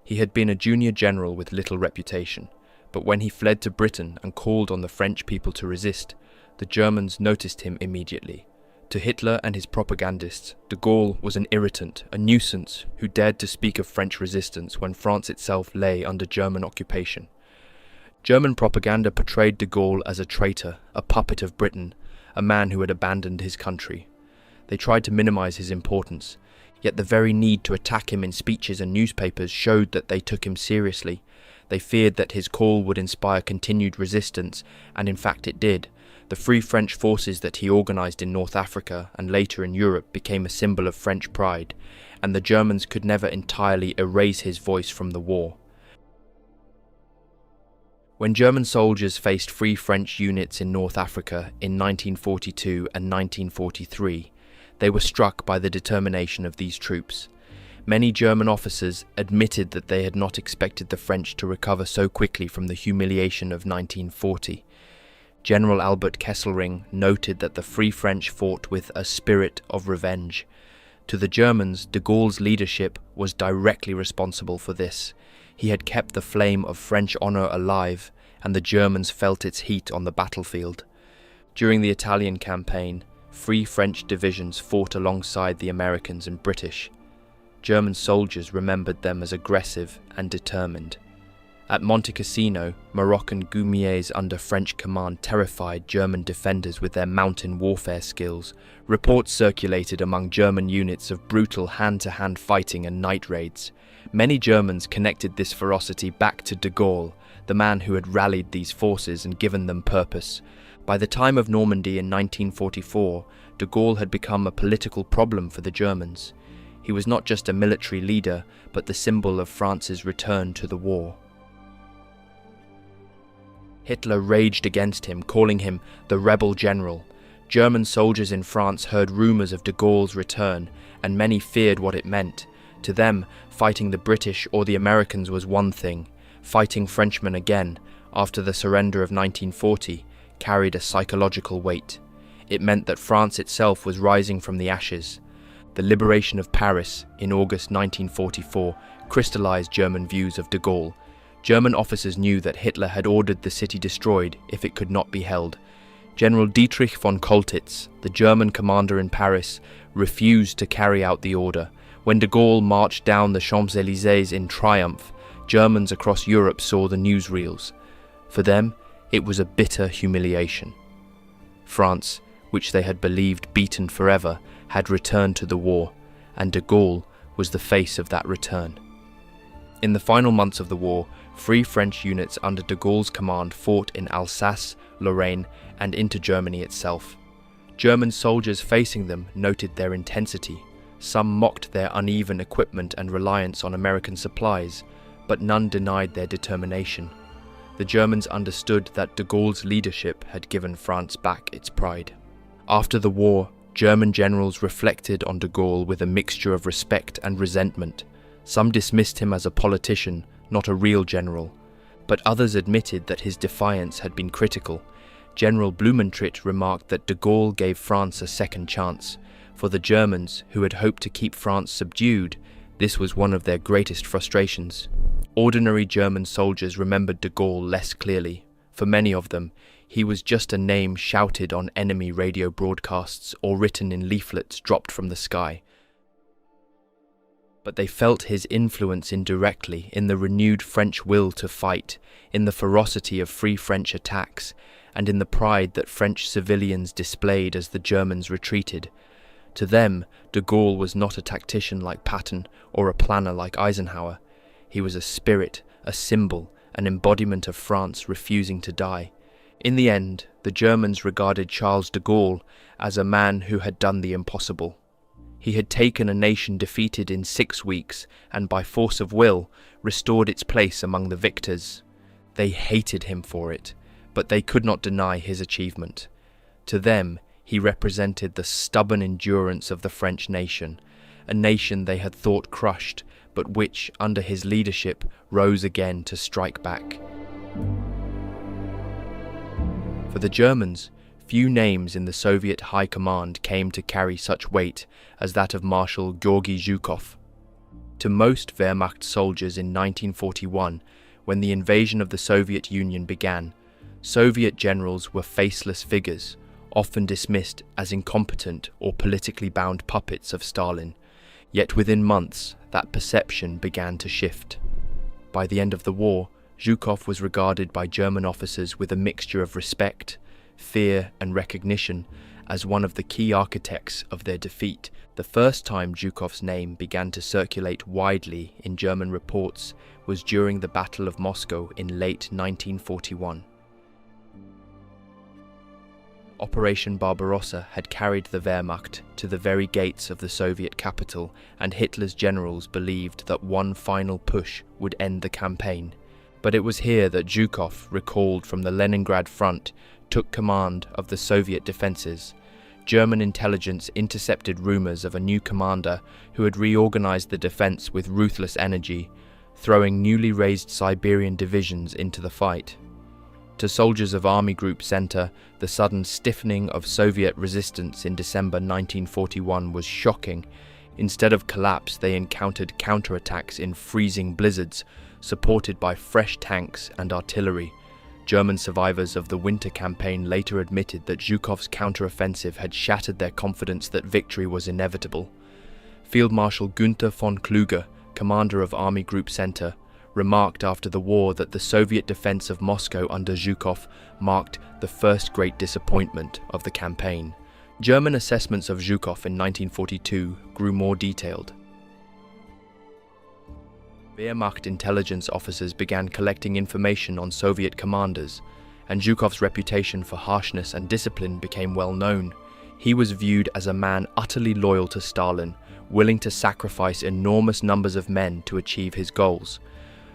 He had been a junior general with little reputation, but when he fled to Britain and called on the French people to resist, the Germans noticed him immediately. To Hitler and his propagandists, de Gaulle was an irritant, a nuisance, who dared to speak of French resistance when France itself lay under German occupation. German propaganda portrayed de Gaulle as a traitor, a puppet of Britain, a man who had abandoned his country. They tried to minimize his importance, yet the very need to attack him in speeches and newspapers showed that they took him seriously. They feared that his call would inspire continued resistance, and in fact it did. The Free French forces that he organized in North Africa and later in Europe became a symbol of French pride, and the Germans could never entirely erase his voice from the war. When German soldiers faced Free French units in North Africa in 1942 and 1943, they were struck by the determination of these troops. Many German officers admitted that they had not expected the French to recover so quickly from the humiliation of 1940. General Albert Kesselring noted that the Free French fought with a spirit of revenge. To the Germans, de Gaulle's leadership was directly responsible for this. He had kept the flame of French honor alive, and the Germans felt its heat on the battlefield. During the Italian campaign, Free French divisions fought alongside the Americans and British. German soldiers remembered them as aggressive and determined. At Monte Cassino, Moroccan Goumiers under French command terrified German defenders with their mountain warfare skills. Reports circulated among German units of brutal hand-to-hand fighting and night raids. Many Germans connected this ferocity back to de Gaulle, the man who had rallied these forces and given them purpose. By the time of Normandy in 1944, de Gaulle had become a political problem for the Germans. He was not just a military leader, but the symbol of France's return to the war. Hitler raged against him, calling him the rebel general. German soldiers in France heard rumors of de Gaulle's return, and many feared what it meant. To them, fighting the British or the Americans was one thing. Fighting Frenchmen again, after the surrender of 1940, carried a psychological weight. It meant that France itself was rising from the ashes. The liberation of Paris in August 1944 crystallized German views of de Gaulle. German officers knew that Hitler had ordered the city destroyed if it could not be held. General Dietrich von Choltitz, the German commander in Paris, refused to carry out the order. When de Gaulle marched down the Champs-Élysées in triumph, Germans across Europe saw the newsreels. For them, it was a bitter humiliation. France, which they had believed beaten forever, had returned to the war, and de Gaulle was the face of that return. In the final months of the war, Free French units under de Gaulle's command fought in Alsace, Lorraine, and into Germany itself. German soldiers facing them noted their intensity. Some mocked their uneven equipment and reliance on American supplies, but none denied their determination. The Germans understood that de Gaulle's leadership had given France back its pride. After the war, German generals reflected on de Gaulle with a mixture of respect and resentment. Some dismissed him as a politician, not a real general, but others admitted that his defiance had been critical. General Blumentritt remarked that de Gaulle gave France a second chance. For the Germans, who had hoped to keep France subdued, this was one of their greatest frustrations. Ordinary German soldiers remembered de Gaulle less clearly. For many of them, he was just a name shouted on enemy radio broadcasts or written in leaflets dropped from the sky. But they felt his influence indirectly in the renewed French will to fight, in the ferocity of Free French attacks, and in the pride that French civilians displayed as the Germans retreated. To them, de Gaulle was not a tactician like Patton or a planner like Eisenhower. He was a spirit, a symbol, an embodiment of France refusing to die. In the end, the Germans regarded Charles de Gaulle as a man who had done the impossible. He had taken a nation defeated in 6 weeks and by force of will restored its place among the victors. They hated him for it, but they could not deny his achievement. To them, he represented the stubborn endurance of the French nation, a nation they had thought crushed, but which, under his leadership, rose again to strike back. For the Germans, few names in the Soviet High Command came to carry such weight as that of Marshal Georgy Zhukov. To most Wehrmacht soldiers in 1941, when the invasion of the Soviet Union began, Soviet generals were faceless figures, often dismissed as incompetent or politically bound puppets of Stalin. Yet within months, that perception began to shift. By the end of the war, Zhukov was regarded by German officers with a mixture of respect, fear and recognition as one of the key architects of their defeat. The first time Zhukov's name began to circulate widely in German reports was during the Battle of Moscow in late 1941. Operation Barbarossa had carried the Wehrmacht to the very gates of the Soviet capital, and Hitler's generals believed that one final push would end the campaign. But it was here that Zhukov, recalled from the Leningrad front, took command of the Soviet defences. German intelligence intercepted rumours of a new commander who had reorganised the defence with ruthless energy, throwing newly raised Siberian divisions into the fight. To soldiers of Army Group Center, the sudden stiffening of Soviet resistance in December 1941 was shocking. Instead of collapse, they encountered counterattacks in freezing blizzards, supported by fresh tanks and artillery. German survivors of the winter campaign later admitted that Zhukov's counteroffensive had shattered their confidence that victory was inevitable. Field Marshal Günther von Kluge, commander of Army Group Center, remarked after the war that the Soviet defense of Moscow under Zhukov marked the first great disappointment of the campaign. German assessments of Zhukov in 1942 grew more detailed. Wehrmacht intelligence officers began collecting information on Soviet commanders, and Zhukov's reputation for harshness and discipline became well known. He was viewed as a man utterly loyal to Stalin, willing to sacrifice enormous numbers of men to achieve his goals.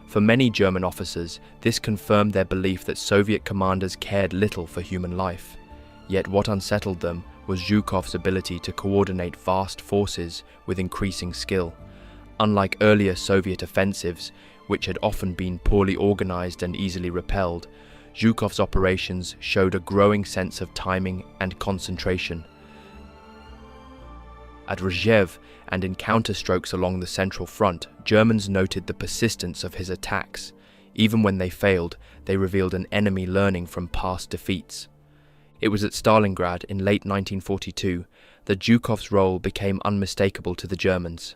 For many German officers, this confirmed their belief that Soviet commanders cared little for human life. Yet what unsettled them was Zhukov's ability to coordinate vast forces with increasing skill. Unlike earlier Soviet offensives, which had often been poorly organized and easily repelled, Zhukov's operations showed a growing sense of timing and concentration. At Rzhev and in counterstrokes along the Central Front, Germans noted the persistence of his attacks. Even when they failed, they revealed an enemy learning from past defeats. It was at Stalingrad in late 1942 that Zhukov's role became unmistakable to the Germans.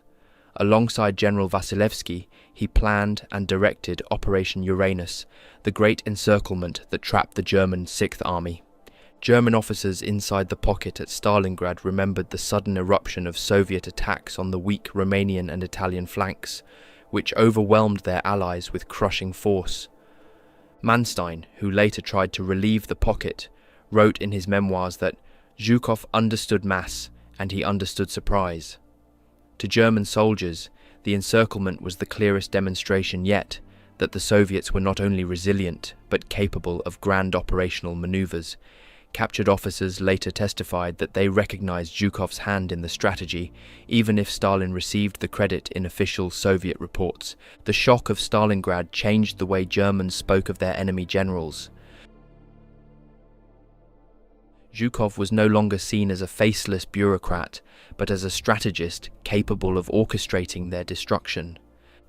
Alongside General Vasilevsky, he planned and directed Operation Uranus, the great encirclement that trapped the German Sixth Army. German officers inside the pocket at Stalingrad remembered the sudden eruption of Soviet attacks on the weak Romanian and Italian flanks, which overwhelmed their allies with crushing force. Manstein, who later tried to relieve the pocket, wrote in his memoirs that Zhukov understood mass and he understood surprise. To German soldiers, the encirclement was the clearest demonstration yet that the Soviets were not only resilient but capable of grand operational maneuvers. Captured officers later testified that they recognized Zhukov's hand in the strategy, even if Stalin received the credit in official Soviet reports. The shock of Stalingrad changed the way Germans spoke of their enemy generals. Zhukov was no longer seen as a faceless bureaucrat, but as a strategist capable of orchestrating their destruction.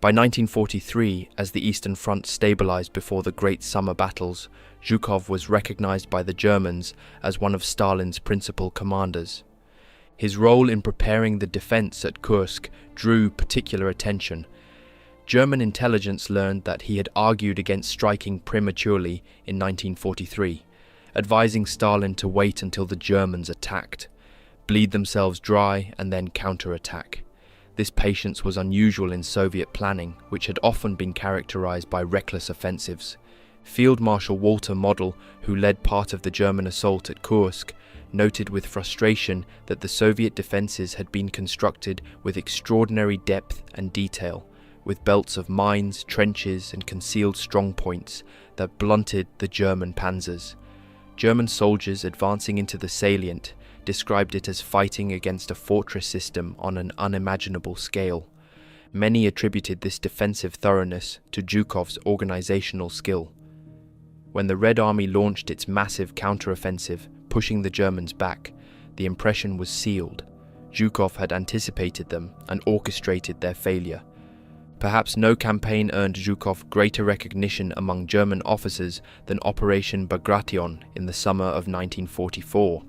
By 1943, as the Eastern Front stabilized before the Great Summer Battles, Zhukov was recognized by the Germans as one of Stalin's principal commanders. His role in preparing the defense at Kursk drew particular attention. German intelligence learned that he had argued against striking prematurely in 1943, advising Stalin to wait until the Germans attacked, bleed themselves dry and then counterattack. This patience was unusual in Soviet planning, which had often been characterized by reckless offensives. Field Marshal Walter Model, who led part of the German assault at Kursk, noted with frustration that the Soviet defenses had been constructed with extraordinary depth and detail, with belts of mines, trenches and concealed strongpoints that blunted the German panzers. German soldiers advancing into the salient described it as fighting against a fortress system on an unimaginable scale. Many attributed this defensive thoroughness to Zhukov's organizational skill. When the Red Army launched its massive counteroffensive, pushing the Germans back, the impression was sealed. Zhukov had anticipated them and orchestrated their failure. Perhaps no campaign earned Zhukov greater recognition among German officers than Operation Bagration in the summer of 1944.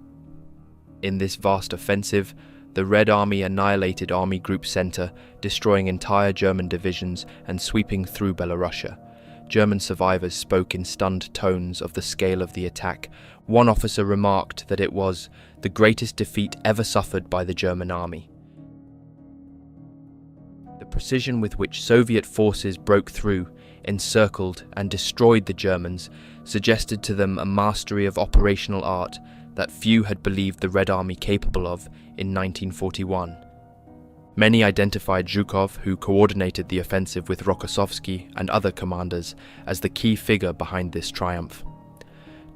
In this vast offensive, the Red Army annihilated Army Group Center, destroying entire German divisions and sweeping through Belorussia. German survivors spoke in stunned tones of the scale of the attack. One officer remarked that it was the greatest defeat ever suffered by the German army. The precision with which Soviet forces broke through, encircled and destroyed the Germans suggested to them a mastery of operational art that few had believed the Red Army capable of in 1941. Many identified Zhukov, who coordinated the offensive with Rokossovsky and other commanders, as the key figure behind this triumph.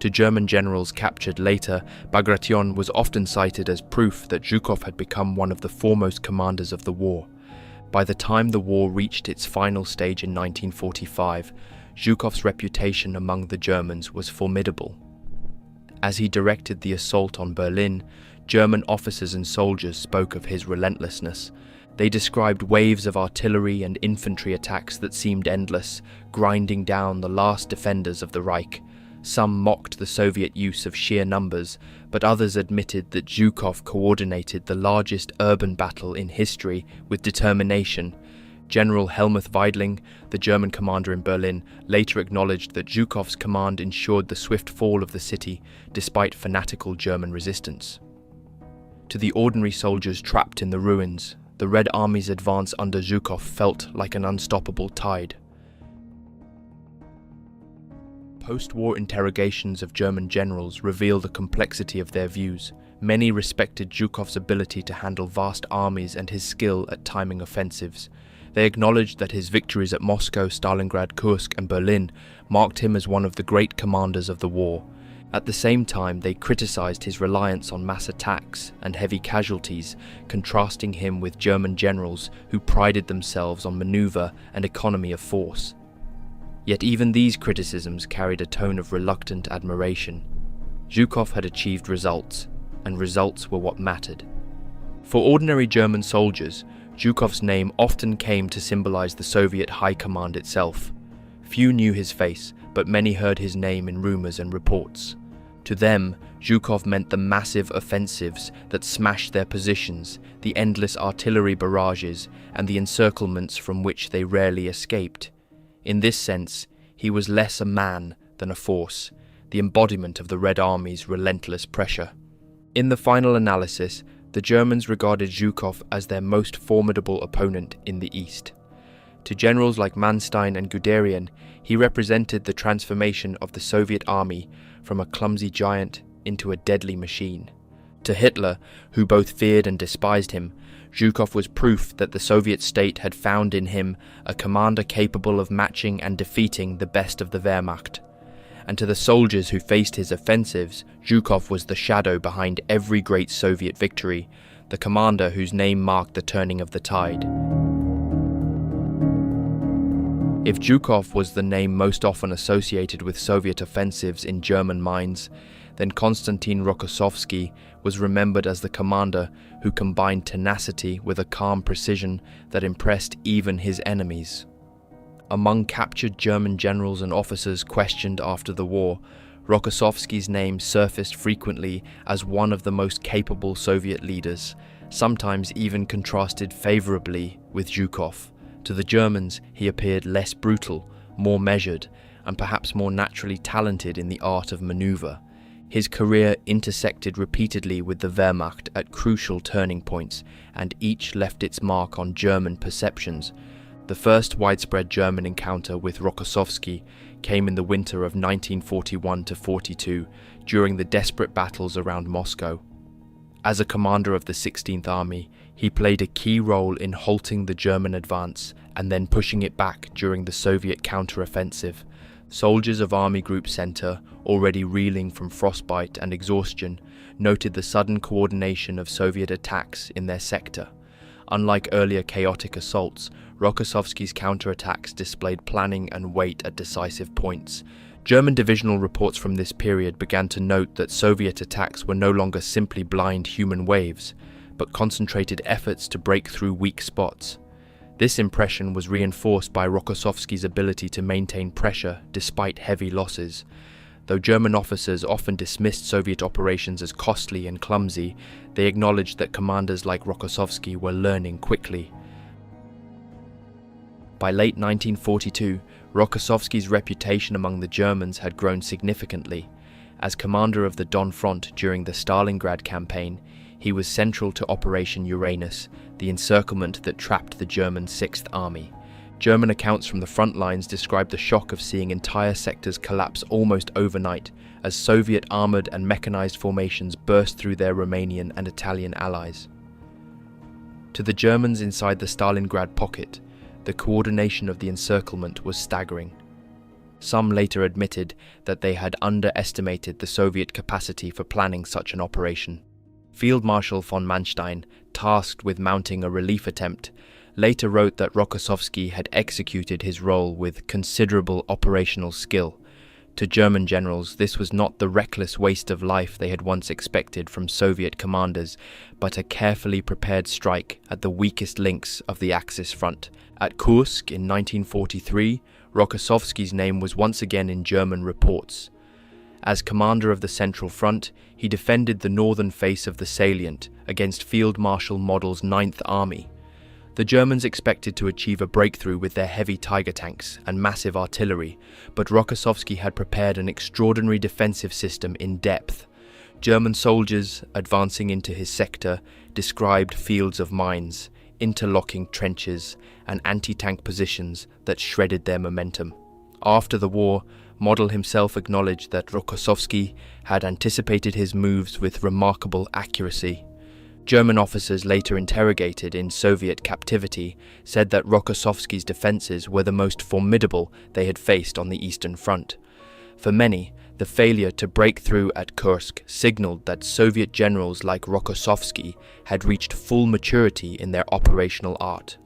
To German generals captured later, Bagration was often cited as proof that Zhukov had become one of the foremost commanders of the war. By the time the war reached its final stage in 1945, Zhukov's reputation among the Germans was formidable. As he directed the assault on Berlin, German officers and soldiers spoke of his relentlessness. They described waves of artillery and infantry attacks that seemed endless, grinding down the last defenders of the Reich. Some mocked the Soviet use of sheer numbers, but others admitted that Zhukov coordinated the largest urban battle in history with determination. General Helmuth Weidling, the German commander in Berlin, later acknowledged that Zhukov's command ensured the swift fall of the city, despite fanatical German resistance. To the ordinary soldiers trapped in the ruins, the Red Army's advance under Zhukov felt like an unstoppable tide. Post-war interrogations of German generals reveal the complexity of their views. Many respected Zhukov's ability to handle vast armies and his skill at timing offensives. They acknowledged that his victories at Moscow, Stalingrad, Kursk and Berlin marked him as one of the great commanders of the war. At the same time, they criticized his reliance on mass attacks and heavy casualties, contrasting him with German generals who prided themselves on maneuver and economy of force. Yet even these criticisms carried a tone of reluctant admiration. Zhukov had achieved results, and results were what mattered. For ordinary German soldiers, Zhukov's name often came to symbolize the Soviet high command itself. Few knew his face, but many heard his name in rumors and reports. To them, Zhukov meant the massive offensives that smashed their positions, the endless artillery barrages, and the encirclements from which they rarely escaped. In this sense, he was less a man than a force, the embodiment of the Red Army's relentless pressure. In the final analysis, the Germans regarded Zhukov as their most formidable opponent in the East. To generals like Manstein and Guderian, he represented the transformation of the Soviet army from a clumsy giant into a deadly machine. To Hitler, who both feared and despised him, Zhukov was proof that the Soviet state had found in him a commander capable of matching and defeating the best of the Wehrmacht. And to the soldiers who faced his offensives, Zhukov was the shadow behind every great Soviet victory, the commander whose name marked the turning of the tide. If Zhukov was the name most often associated with Soviet offensives in German minds, then Konstantine Rokosovksy was remembered as the commander who combined tenacity with a calm precision that impressed even his enemies. Among captured German generals and officers questioned after the war, Rokossovsky's name surfaced frequently as one of the most capable Soviet leaders, sometimes even contrasted favorably with Zhukov. To the Germans, he appeared less brutal, more measured, and perhaps more naturally talented in the art of maneuver. His career intersected repeatedly with the Wehrmacht at crucial turning points, and each left its mark on German perceptions. The first widespread German encounter with Rokossovsky came in the winter of 1941-42, during the desperate battles around Moscow. As a commander of the 16th Army, he played a key role in halting the German advance and then pushing it back during the Soviet counter-offensive. Soldiers of Army Group Center, already reeling from frostbite and exhaustion, noted the sudden coordination of Soviet attacks in their sector. Unlike earlier chaotic assaults, Rokossovsky's counterattacks displayed planning and weight at decisive points. German divisional reports from this period began to note that Soviet attacks were no longer simply blind human waves, but concentrated efforts to break through weak spots. This impression was reinforced by Rokossovsky's ability to maintain pressure despite heavy losses. Though German officers often dismissed Soviet operations as costly and clumsy, they acknowledged that commanders like Rokossovsky were learning quickly. By late 1942, Rokossovsky's reputation among the Germans had grown significantly. As commander of the Don Front during the Stalingrad campaign, he was central to Operation Uranus, the encirclement that trapped the German 6th Army. German accounts from the front lines describe the shock of seeing entire sectors collapse almost overnight as Soviet armored and mechanized formations burst through their Romanian and Italian allies. To the Germans inside the Stalingrad pocket, the coordination of the encirclement was staggering. Some later admitted that they had underestimated the Soviet capacity for planning such an operation. Field Marshal von Manstein, tasked with mounting a relief attempt, later wrote that Rokossovsky had executed his role with considerable operational skill. To German generals, this was not the reckless waste of life they had once expected from Soviet commanders, but a carefully prepared strike at the weakest links of the Axis front. At Kursk in 1943, Rokossovsky's name was once again in German reports. As commander of the Central Front, he defended the northern face of the salient against Field Marshal Model's 9th Army. The Germans expected to achieve a breakthrough with their heavy Tiger tanks and massive artillery, but Rokossovsky had prepared an extraordinary defensive system in depth. German soldiers, advancing into his sector, described fields of mines, interlocking trenches, and anti-tank positions that shredded their momentum. After the war, Model himself acknowledged that Rokossovsky had anticipated his moves with remarkable accuracy. German officers later interrogated in Soviet captivity said that Rokossovsky's defenses were the most formidable they had faced on the Eastern Front. For many, the failure to break through at Kursk signaled that Soviet generals like Rokossovsky had reached full maturity in their operational art.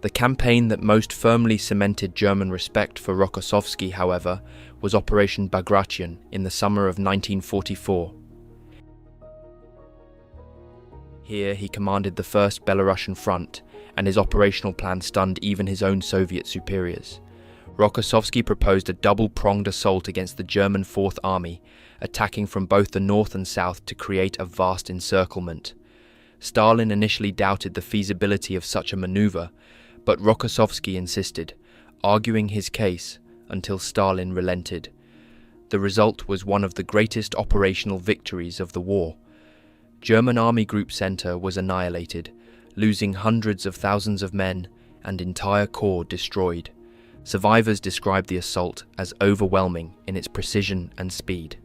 The campaign that most firmly cemented German respect for Rokossovsky, however, was Operation Bagration in the summer of 1944. Here he commanded the First Belarusian Front, and his operational plan stunned even his own Soviet superiors. Rokossovsky proposed a double-pronged assault against the German Fourth Army, attacking from both the north and south to create a vast encirclement. Stalin initially doubted the feasibility of such a maneuver, but Rokossovsky insisted, arguing his case until Stalin relented. The result was one of the greatest operational victories of the war. German Army Group Center was annihilated, losing hundreds of thousands of men and entire corps destroyed. Survivors described the assault as overwhelming in its precision and speed.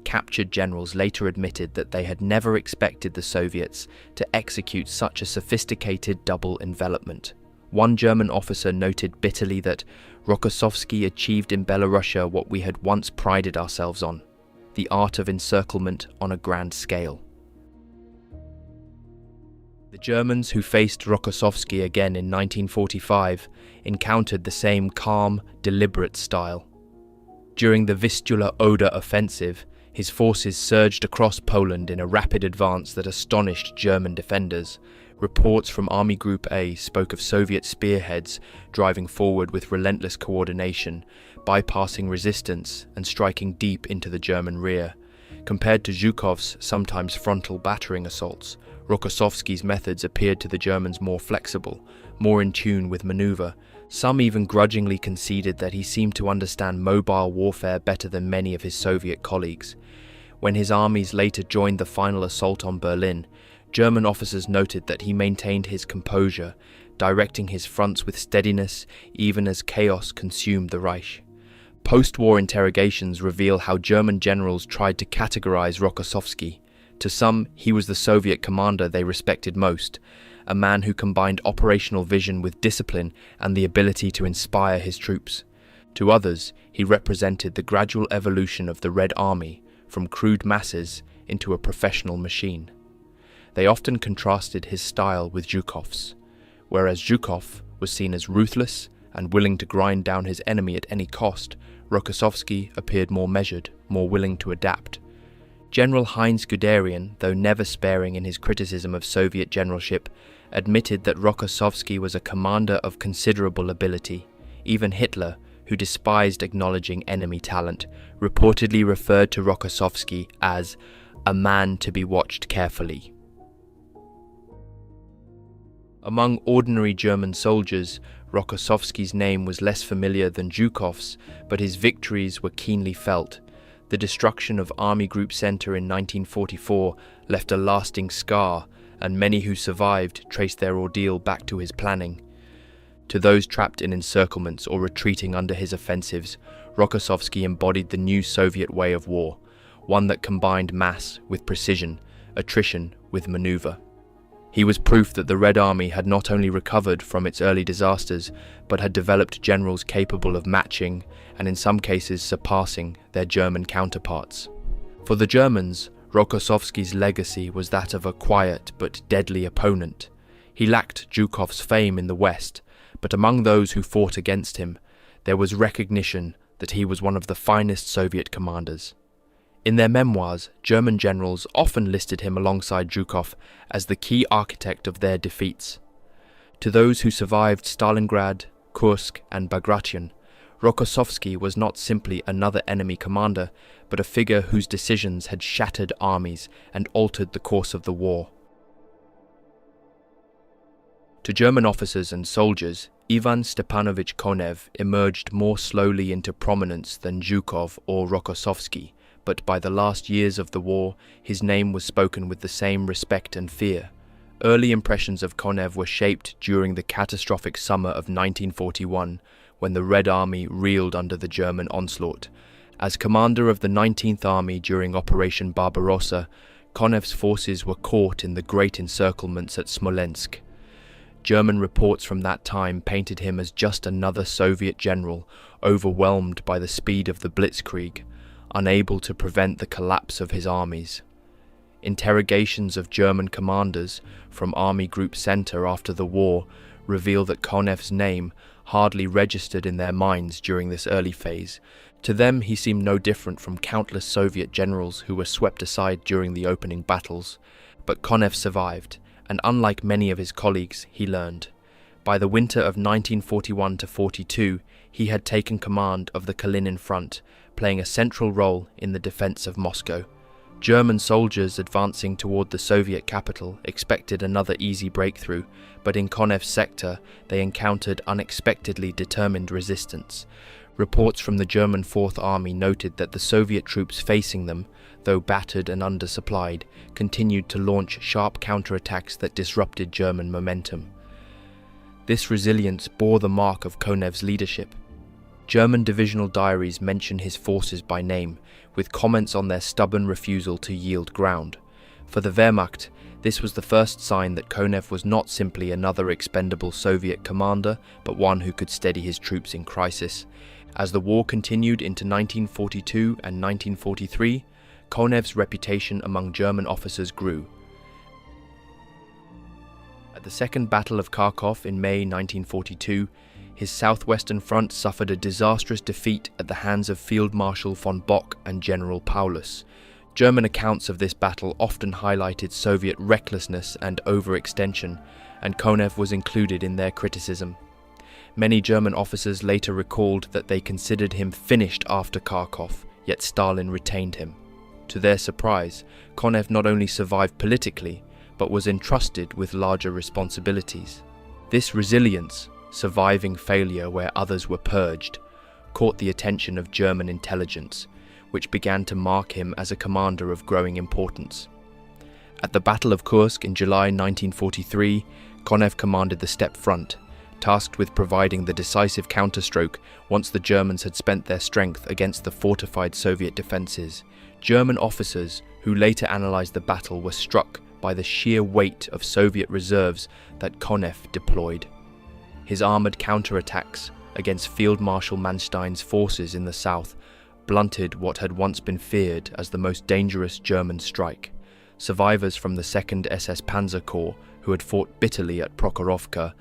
Captured generals later admitted that they had never expected the Soviets to execute such a sophisticated double envelopment. One German officer noted bitterly that Rokossovsky achieved in Belorussia what we had once prided ourselves on, the art of encirclement on a grand scale. The Germans who faced Rokossovsky again in 1945 encountered the same calm, deliberate style. During the Vistula Oder offensive, his forces surged across Poland in a rapid advance that astonished German defenders. Reports from Army Group A spoke of Soviet spearheads driving forward with relentless coordination, bypassing resistance and striking deep into the German rear. Compared to Zhukov's sometimes frontal battering assaults, Rokossovsky's methods appeared to the Germans more flexible, more in tune with maneuver. Some even grudgingly conceded that he seemed to understand mobile warfare better than many of his Soviet colleagues. When his armies later joined the final assault on Berlin, German officers noted that he maintained his composure, directing his fronts with steadiness even as chaos consumed the Reich. Post-war interrogations reveal how German generals tried to categorize Rokossovsky. To some, he was the Soviet commander they respected most, a man who combined operational vision with discipline and the ability to inspire his troops. To others, he represented the gradual evolution of the Red Army from crude masses into a professional machine. They often contrasted his style with Zhukov's. Whereas Zhukov was seen as ruthless and willing to grind down his enemy at any cost, Rokossovsky appeared more measured, more willing to adapt. General Heinz Guderian, though never sparing in his criticism of Soviet generalship, admitted that Rokossovsky was a commander of considerable ability. Even Hitler, who despised acknowledging enemy talent, reportedly referred to Rokossovsky as a man to be watched carefully. Among ordinary German soldiers, Rokossovsky's name was less familiar than Zhukov's, but his victories were keenly felt. The destruction of Army Group Center in 1944 left a lasting scar, and many who survived traced their ordeal back to his planning. To those trapped in encirclements or retreating under his offensives, Rokossovsky embodied the new Soviet way of war, one that combined mass with precision, attrition with maneuver. He was proof that the Red Army had not only recovered from its early disasters, but had developed generals capable of matching, and in some cases surpassing, their German counterparts. For the Germans, Rokossovsky's legacy was that of a quiet but deadly opponent. He lacked Zhukov's fame in the West, but among those who fought against him, there was recognition that he was one of the finest Soviet commanders. In their memoirs, German generals often listed him alongside Zhukov as the key architect of their defeats. To those who survived Stalingrad, Kursk and Bagration, Rokossovsky was not simply another enemy commander, but a figure whose decisions had shattered armies and altered the course of the war. To German officers and soldiers, Ivan Stepanovich Konev emerged more slowly into prominence than Zhukov or Rokossovsky, but by the last years of the war, his name was spoken with the same respect and fear. Early impressions of Konev were shaped during the catastrophic summer of 1941, when the Red Army reeled under the German onslaught. As commander of the 19th Army during Operation Barbarossa, Konev's forces were caught in the great encirclements at Smolensk. German reports from that time painted him as just another Soviet general, overwhelmed by the speed of the Blitzkrieg, unable to prevent the collapse of his armies. Interrogations of German commanders from Army Group Center after the war reveal that Konev's name hardly registered in their minds during this early phase. To them, he seemed no different from countless Soviet generals who were swept aside during the opening battles. But Konev survived, and unlike many of his colleagues, he learned. By the winter of 1941-42, he had taken command of the Kalinin front, playing a central role in the defense of Moscow. German soldiers advancing toward the Soviet capital expected another easy breakthrough, but in Konev's sector they encountered unexpectedly determined resistance. Reports from the German Fourth Army noted that the Soviet troops facing them, though battered and undersupplied, continued to launch sharp counterattacks that disrupted German momentum. This resilience bore the mark of Konev's leadership. German divisional diaries mention his forces by name, with comments on their stubborn refusal to yield ground. For the Wehrmacht, this was the first sign that Konev was not simply another expendable Soviet commander, but one who could steady his troops in crisis. As the war continued into 1942 and 1943, Konev's reputation among German officers grew. At the Second Battle of Kharkov in May 1942, his southwestern front suffered a disastrous defeat at the hands of Field Marshal von Bock and General Paulus. German accounts of this battle often highlighted Soviet recklessness and overextension, and Konev was included in their criticism. Many German officers later recalled that they considered him finished after Kharkov, yet Stalin retained him. To their surprise, Konev not only survived politically, but was entrusted with larger responsibilities. This resilience, surviving failure where others were purged, caught the attention of German intelligence, which began to mark him as a commander of growing importance. At the Battle of Kursk in July 1943, Konev commanded the steppe front, tasked with providing the decisive counterstroke once the Germans had spent their strength against the fortified Soviet defences. German officers who later analysed the battle were struck by the sheer weight of Soviet reserves that Konev deployed. His armoured counterattacks against Field Marshal Manstein's forces in the south blunted what had once been feared as the most dangerous German strike. Survivors from the 2nd SS Panzer Corps, who had fought bitterly at Prokhorovka,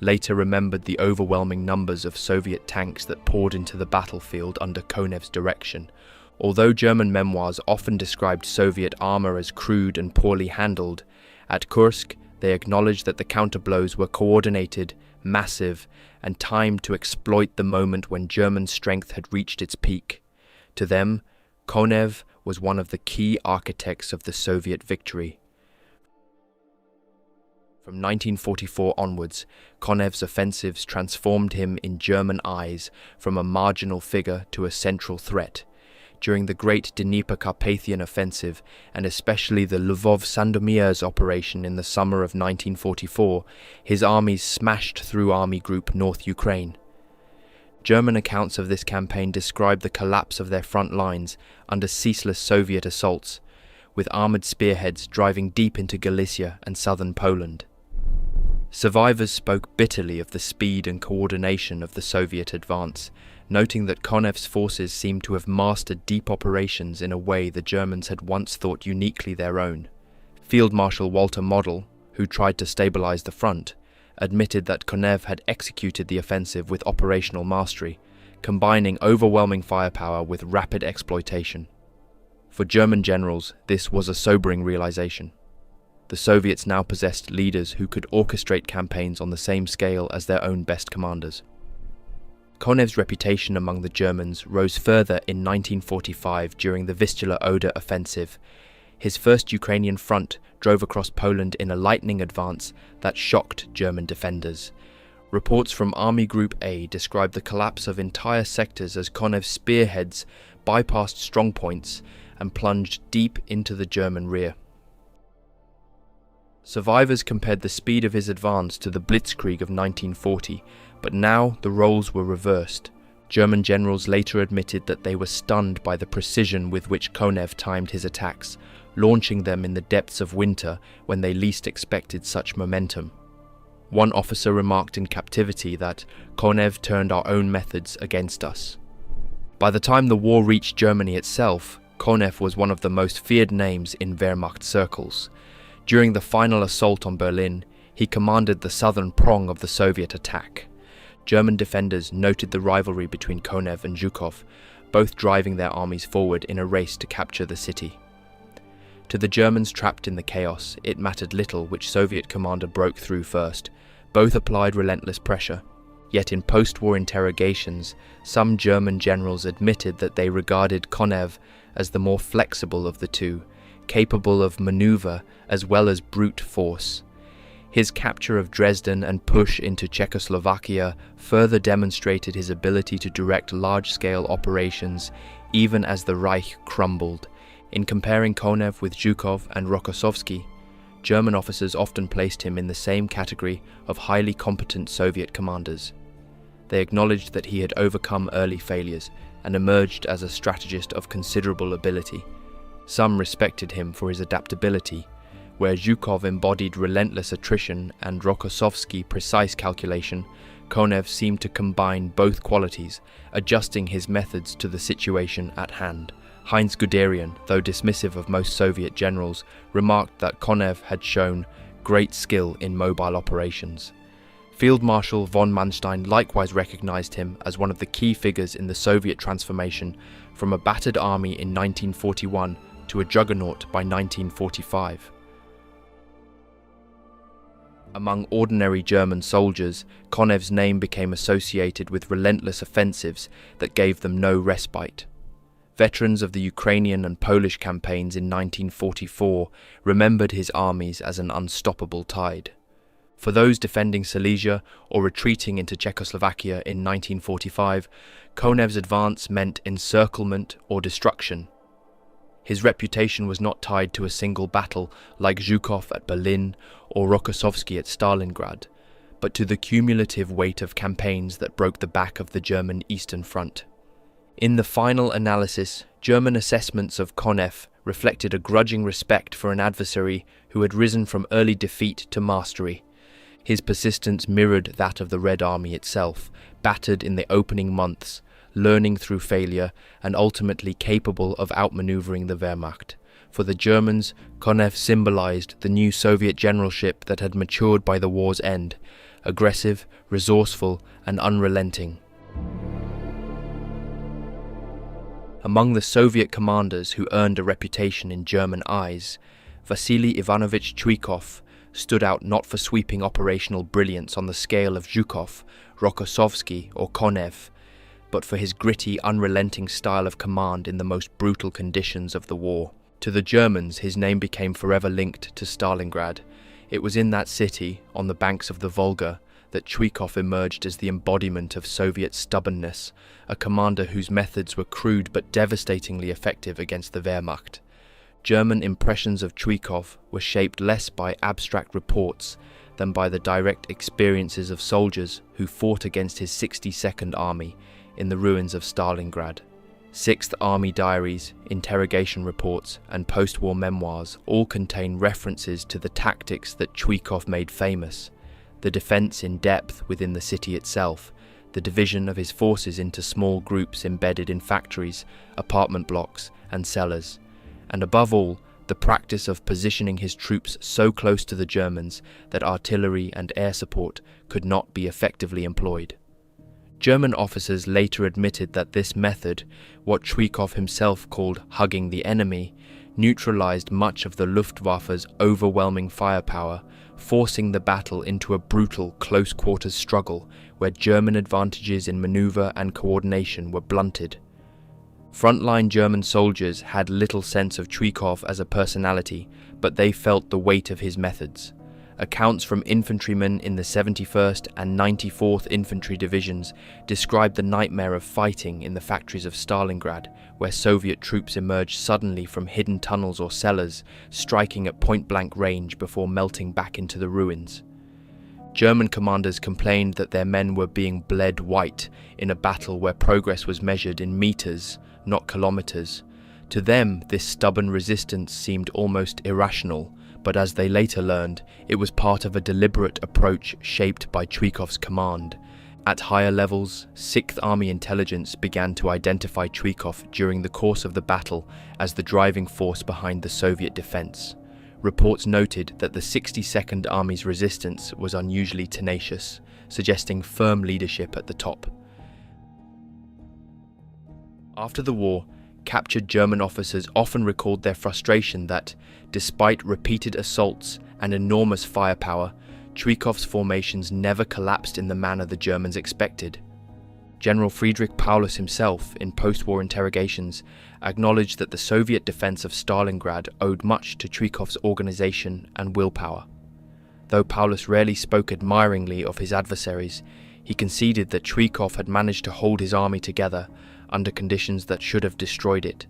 later remembered the overwhelming numbers of Soviet tanks that poured into the battlefield under Konev's direction. Although German memoirs often described Soviet armour as crude and poorly handled, at Kursk they acknowledged that the counterblows were coordinated, massive, and timed to exploit the moment when German strength had reached its peak. To them, Konev was one of the key architects of the Soviet victory. From 1944 onwards, Konev's offensives transformed him in German eyes from a marginal figure to a central threat. During the Great Dnieper-Carpathian Offensive, and especially the Lvov-Sandomierz operation in the summer of 1944, his armies smashed through Army Group North Ukraine. German accounts of this campaign describe the collapse of their front lines under ceaseless Soviet assaults, with armoured spearheads driving deep into Galicia and southern Poland. Survivors spoke bitterly of the speed and coordination of the Soviet advance, noting that Konev's forces seemed to have mastered deep operations in a way the Germans had once thought uniquely their own. Field Marshal Walter Model, who tried to stabilise the front, admitted that Konev had executed the offensive with operational mastery, combining overwhelming firepower with rapid exploitation. For German generals, this was a sobering realization. The Soviets now possessed leaders who could orchestrate campaigns on the same scale as their own best commanders. Konev's reputation among the Germans rose further in 1945 during the Vistula-Oder offensive. His first Ukrainian front drove across Poland in a lightning advance that shocked German defenders. Reports from Army Group A described the collapse of entire sectors as Konev's spearheads bypassed strongpoints and plunged deep into the German rear. Survivors compared the speed of his advance to the Blitzkrieg of 1940, but now the roles were reversed. German generals later admitted that they were stunned by the precision with which Konev timed his attacks, launching them in the depths of winter when they least expected such momentum. One officer remarked in captivity that Konev turned our own methods against us. By the time the war reached Germany itself, Konev was one of the most feared names in Wehrmacht circles. During the final assault on Berlin, he commanded the southern prong of the Soviet attack. German defenders noted the rivalry between Konev and Zhukov, both driving their armies forward in a race to capture the city. To the Germans trapped in the chaos, it mattered little which Soviet commander broke through first, Both applied relentless pressure. Yet in post-war interrogations, some German generals admitted that they regarded Konev as the more flexible of the two, capable of maneuver as well as brute force. His capture of Dresden and push into Czechoslovakia further demonstrated his ability to direct large-scale operations even as the Reich crumbled. In comparing Konev with Zhukov and Rokossovsky, German officers often placed him in the same category of highly competent Soviet commanders. They acknowledged that he had overcome early failures and emerged as a strategist of considerable ability. Some respected him for his adaptability, where Zhukov embodied relentless attrition and Rokossovsky precise calculation. Konev seemed to combine both qualities, adjusting his methods to the situation at hand. Heinz Guderian, though dismissive of most Soviet generals, remarked that Konev had shown great skill in mobile operations. Field Marshal von Manstein likewise recognized him as one of the key figures in the Soviet transformation from a battered army in 1941 to a juggernaut by 1945. Among ordinary German soldiers, Konev's name became associated with relentless offensives that gave them no respite. Veterans of the Ukrainian and Polish campaigns in 1944 remembered his armies as an unstoppable tide. For those defending Silesia or retreating into Czechoslovakia in 1945, Konev's advance meant encirclement or destruction. His reputation was not tied to a single battle like Zhukov at Berlin or Rokossovsky at Stalingrad, but to the cumulative weight of campaigns that broke the back of the German Eastern Front. In the final analysis, German assessments of Konev reflected a grudging respect for an adversary who had risen from early defeat to mastery. His persistence mirrored that of the Red Army itself, battered in the opening months, learning through failure, and ultimately capable of outmaneuvering the Wehrmacht. For the Germans, Konev symbolized the new Soviet generalship that had matured by the war's end, aggressive, resourceful, and unrelenting. Among the Soviet commanders who earned a reputation in German eyes, Vasily Ivanovich Chuikov stood out not for sweeping operational brilliance on the scale of Zhukov, Rokossovsky, or Konev, but for his gritty, unrelenting style of command in the most brutal conditions of the war. To the Germans, his name became forever linked to Stalingrad. It was in that city, on the banks of the Volga, that Chuikov emerged as the embodiment of Soviet stubbornness, a commander whose methods were crude but devastatingly effective against the Wehrmacht. German impressions of Chuikov were shaped less by abstract reports than by the direct experiences of soldiers who fought against his 62nd Army in the ruins of Stalingrad. 6th Army diaries, interrogation reports, and post-war memoirs all contain references to the tactics that Chuikov made famous: the defense in depth within the city itself, the division of his forces into small groups embedded in factories, apartment blocks, and cellars, and above all, the practice of positioning his troops so close to the Germans that artillery and air support could not be effectively employed. German officers later admitted that this method, what Chuikov himself called hugging the enemy, neutralized much of the Luftwaffe's overwhelming firepower, forcing the battle into a brutal close-quarters struggle where German advantages in maneuver and coordination were blunted. Frontline German soldiers had little sense of Chuikov as a personality, but they felt the weight of his methods. Accounts from infantrymen in the 71st and 94th Infantry Divisions describe the nightmare of fighting in the factories of Stalingrad, where Soviet troops emerged suddenly from hidden tunnels or cellars, striking at point-blank range before melting back into the ruins. German commanders complained that their men were being bled white in a battle where progress was measured in meters, not kilometers. To them, this stubborn resistance seemed almost irrational, but as they later learned, it was part of a deliberate approach shaped by Chuikov's command. At higher levels, 6th Army intelligence began to identify Chuikov during the course of the battle as the driving force behind the Soviet defense. Reports noted that the 62nd Army's resistance was unusually tenacious, suggesting firm leadership at the top. After the war, captured German officers often recalled their frustration that, despite repeated assaults and enormous firepower, Chuikov's formations never collapsed in the manner the Germans expected. General Friedrich Paulus himself, in post-war interrogations, acknowledged that the Soviet defense of Stalingrad owed much to Chuikov's organization and willpower. Though Paulus rarely spoke admiringly of his adversaries, he conceded that Chuikov had managed to hold his army together under conditions that should have destroyed it.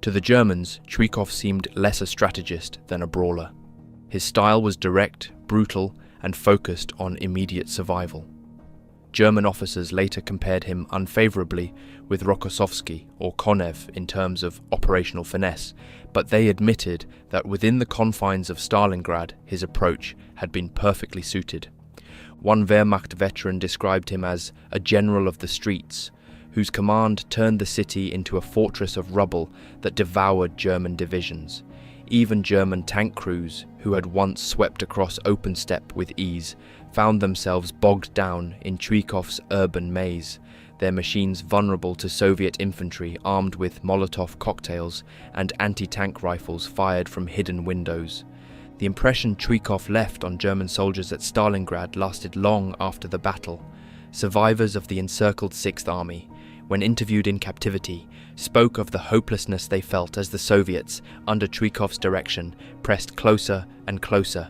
To the Germans, Chuikov seemed less a strategist than a brawler. His style was direct, brutal, and focused on immediate survival. German officers later compared him unfavorably with Rokossovsky or Konev in terms of operational finesse, but they admitted that within the confines of Stalingrad, his approach had been perfectly suited. One Wehrmacht veteran described him as a general of the streets, whose command turned the city into a fortress of rubble that devoured German divisions. Even German tank crews, who had once swept across open steppe with ease, found themselves bogged down in Chuikov's urban maze, their machines vulnerable to Soviet infantry armed with Molotov cocktails and anti-tank rifles fired from hidden windows. The impression Chuikov left on German soldiers at Stalingrad lasted long after the battle. Survivors of the encircled Sixth Army, when interviewed in captivity, spoke of the hopelessness they felt as the Soviets, under Chuikov's direction, pressed closer and closer.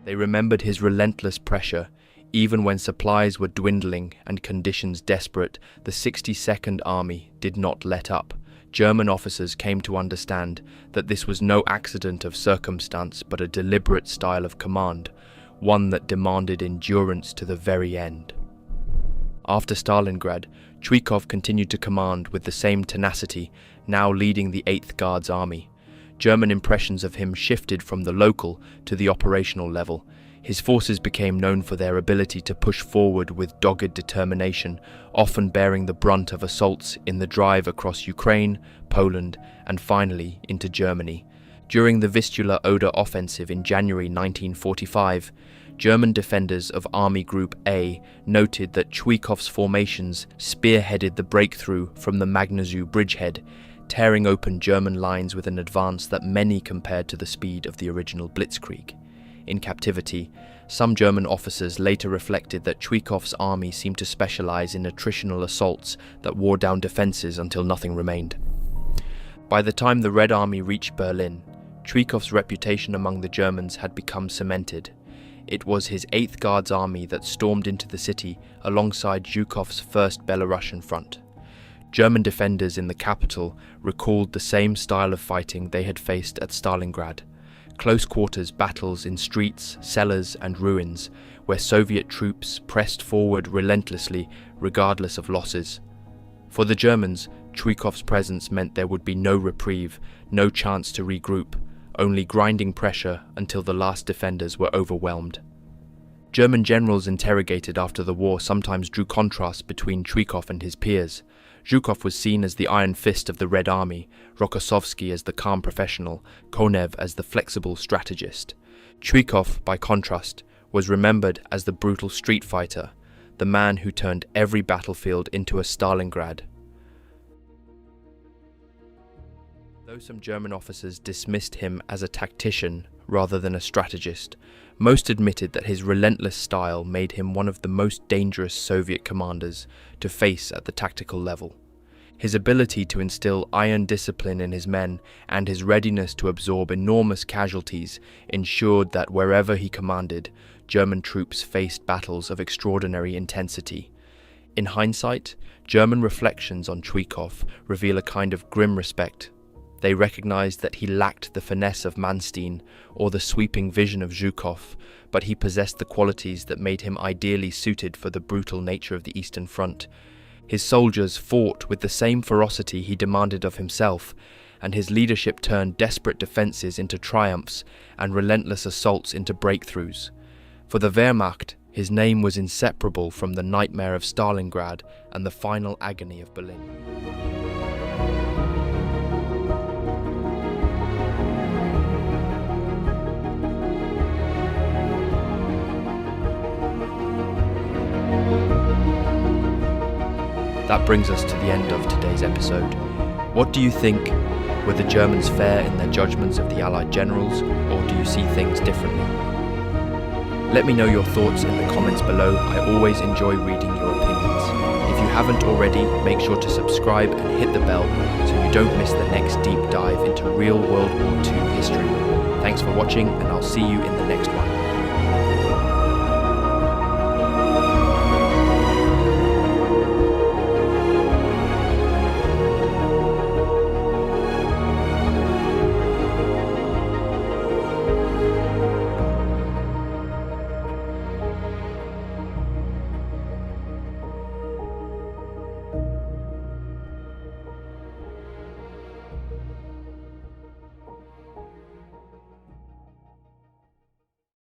They remembered his relentless pressure. Even when supplies were dwindling and conditions desperate, the 62nd Army did not let up. German officers came to understand that this was no accident of circumstance but a deliberate style of command, one that demanded endurance to the very end. After Stalingrad, Chuikov continued to command with the same tenacity, now leading the 8th Guards Army. German impressions of him shifted from the local to the operational level. His forces became known for their ability to push forward with dogged determination, often bearing the brunt of assaults in the drive across Ukraine, Poland, and finally into Germany. During the Vistula-Oder offensive in January 1945, German defenders of Army Group A noted that Chuikov's formations spearheaded the breakthrough from the Magnezu bridgehead, tearing open German lines with an advance that many compared to the speed of the original Blitzkrieg. In captivity, some German officers later reflected that Chuikov's army seemed to specialize in attritional assaults that wore down defenses until nothing remained. By the time the Red Army reached Berlin, Chuikov's reputation among the Germans had become cemented. It was his 8th Guards Army that stormed into the city alongside Zhukov's 1st Belarusian front. German defenders in the capital recalled the same style of fighting they had faced at Stalingrad. Close quarters battles in streets, cellars and ruins, where Soviet troops pressed forward relentlessly regardless of losses. For the Germans, Chuikov's presence meant there would be no reprieve, no chance to regroup, only grinding pressure until the last defenders were overwhelmed. German generals interrogated after the war sometimes drew contrasts between Chuikov and his peers. Zhukov was seen as the iron fist of the Red Army, Rokossovsky as the calm professional, Konev as the flexible strategist. Chuikov, by contrast, was remembered as the brutal street fighter, the man who turned every battlefield into a Stalingrad. Though some German officers dismissed him as a tactician rather than a strategist, most admitted that his relentless style made him one of the most dangerous Soviet commanders to face at the tactical level. His ability to instill iron discipline in his men and his readiness to absorb enormous casualties ensured that wherever he commanded, German troops faced battles of extraordinary intensity. In hindsight, German reflections on Chuikov reveal a kind of grim respect. They recognized that he lacked the finesse of Manstein or the sweeping vision of Zhukov, but he possessed the qualities that made him ideally suited for the brutal nature of the Eastern Front. His soldiers fought with the same ferocity he demanded of himself, and his leadership turned desperate defenses into triumphs and relentless assaults into breakthroughs. For the Wehrmacht, his name was inseparable from the nightmare of Stalingrad and the final agony of Berlin. That brings us to the end of today's episode. What do you think Were the Germans fair in their judgments of the Allied generals, or do you see things differently? Let me know your thoughts in the comments below. I always enjoy reading your opinions. If you haven't already, make sure to subscribe and hit the bell so you don't miss the next deep dive into real World War II history. Thanks for watching, and I'll see you in the next one.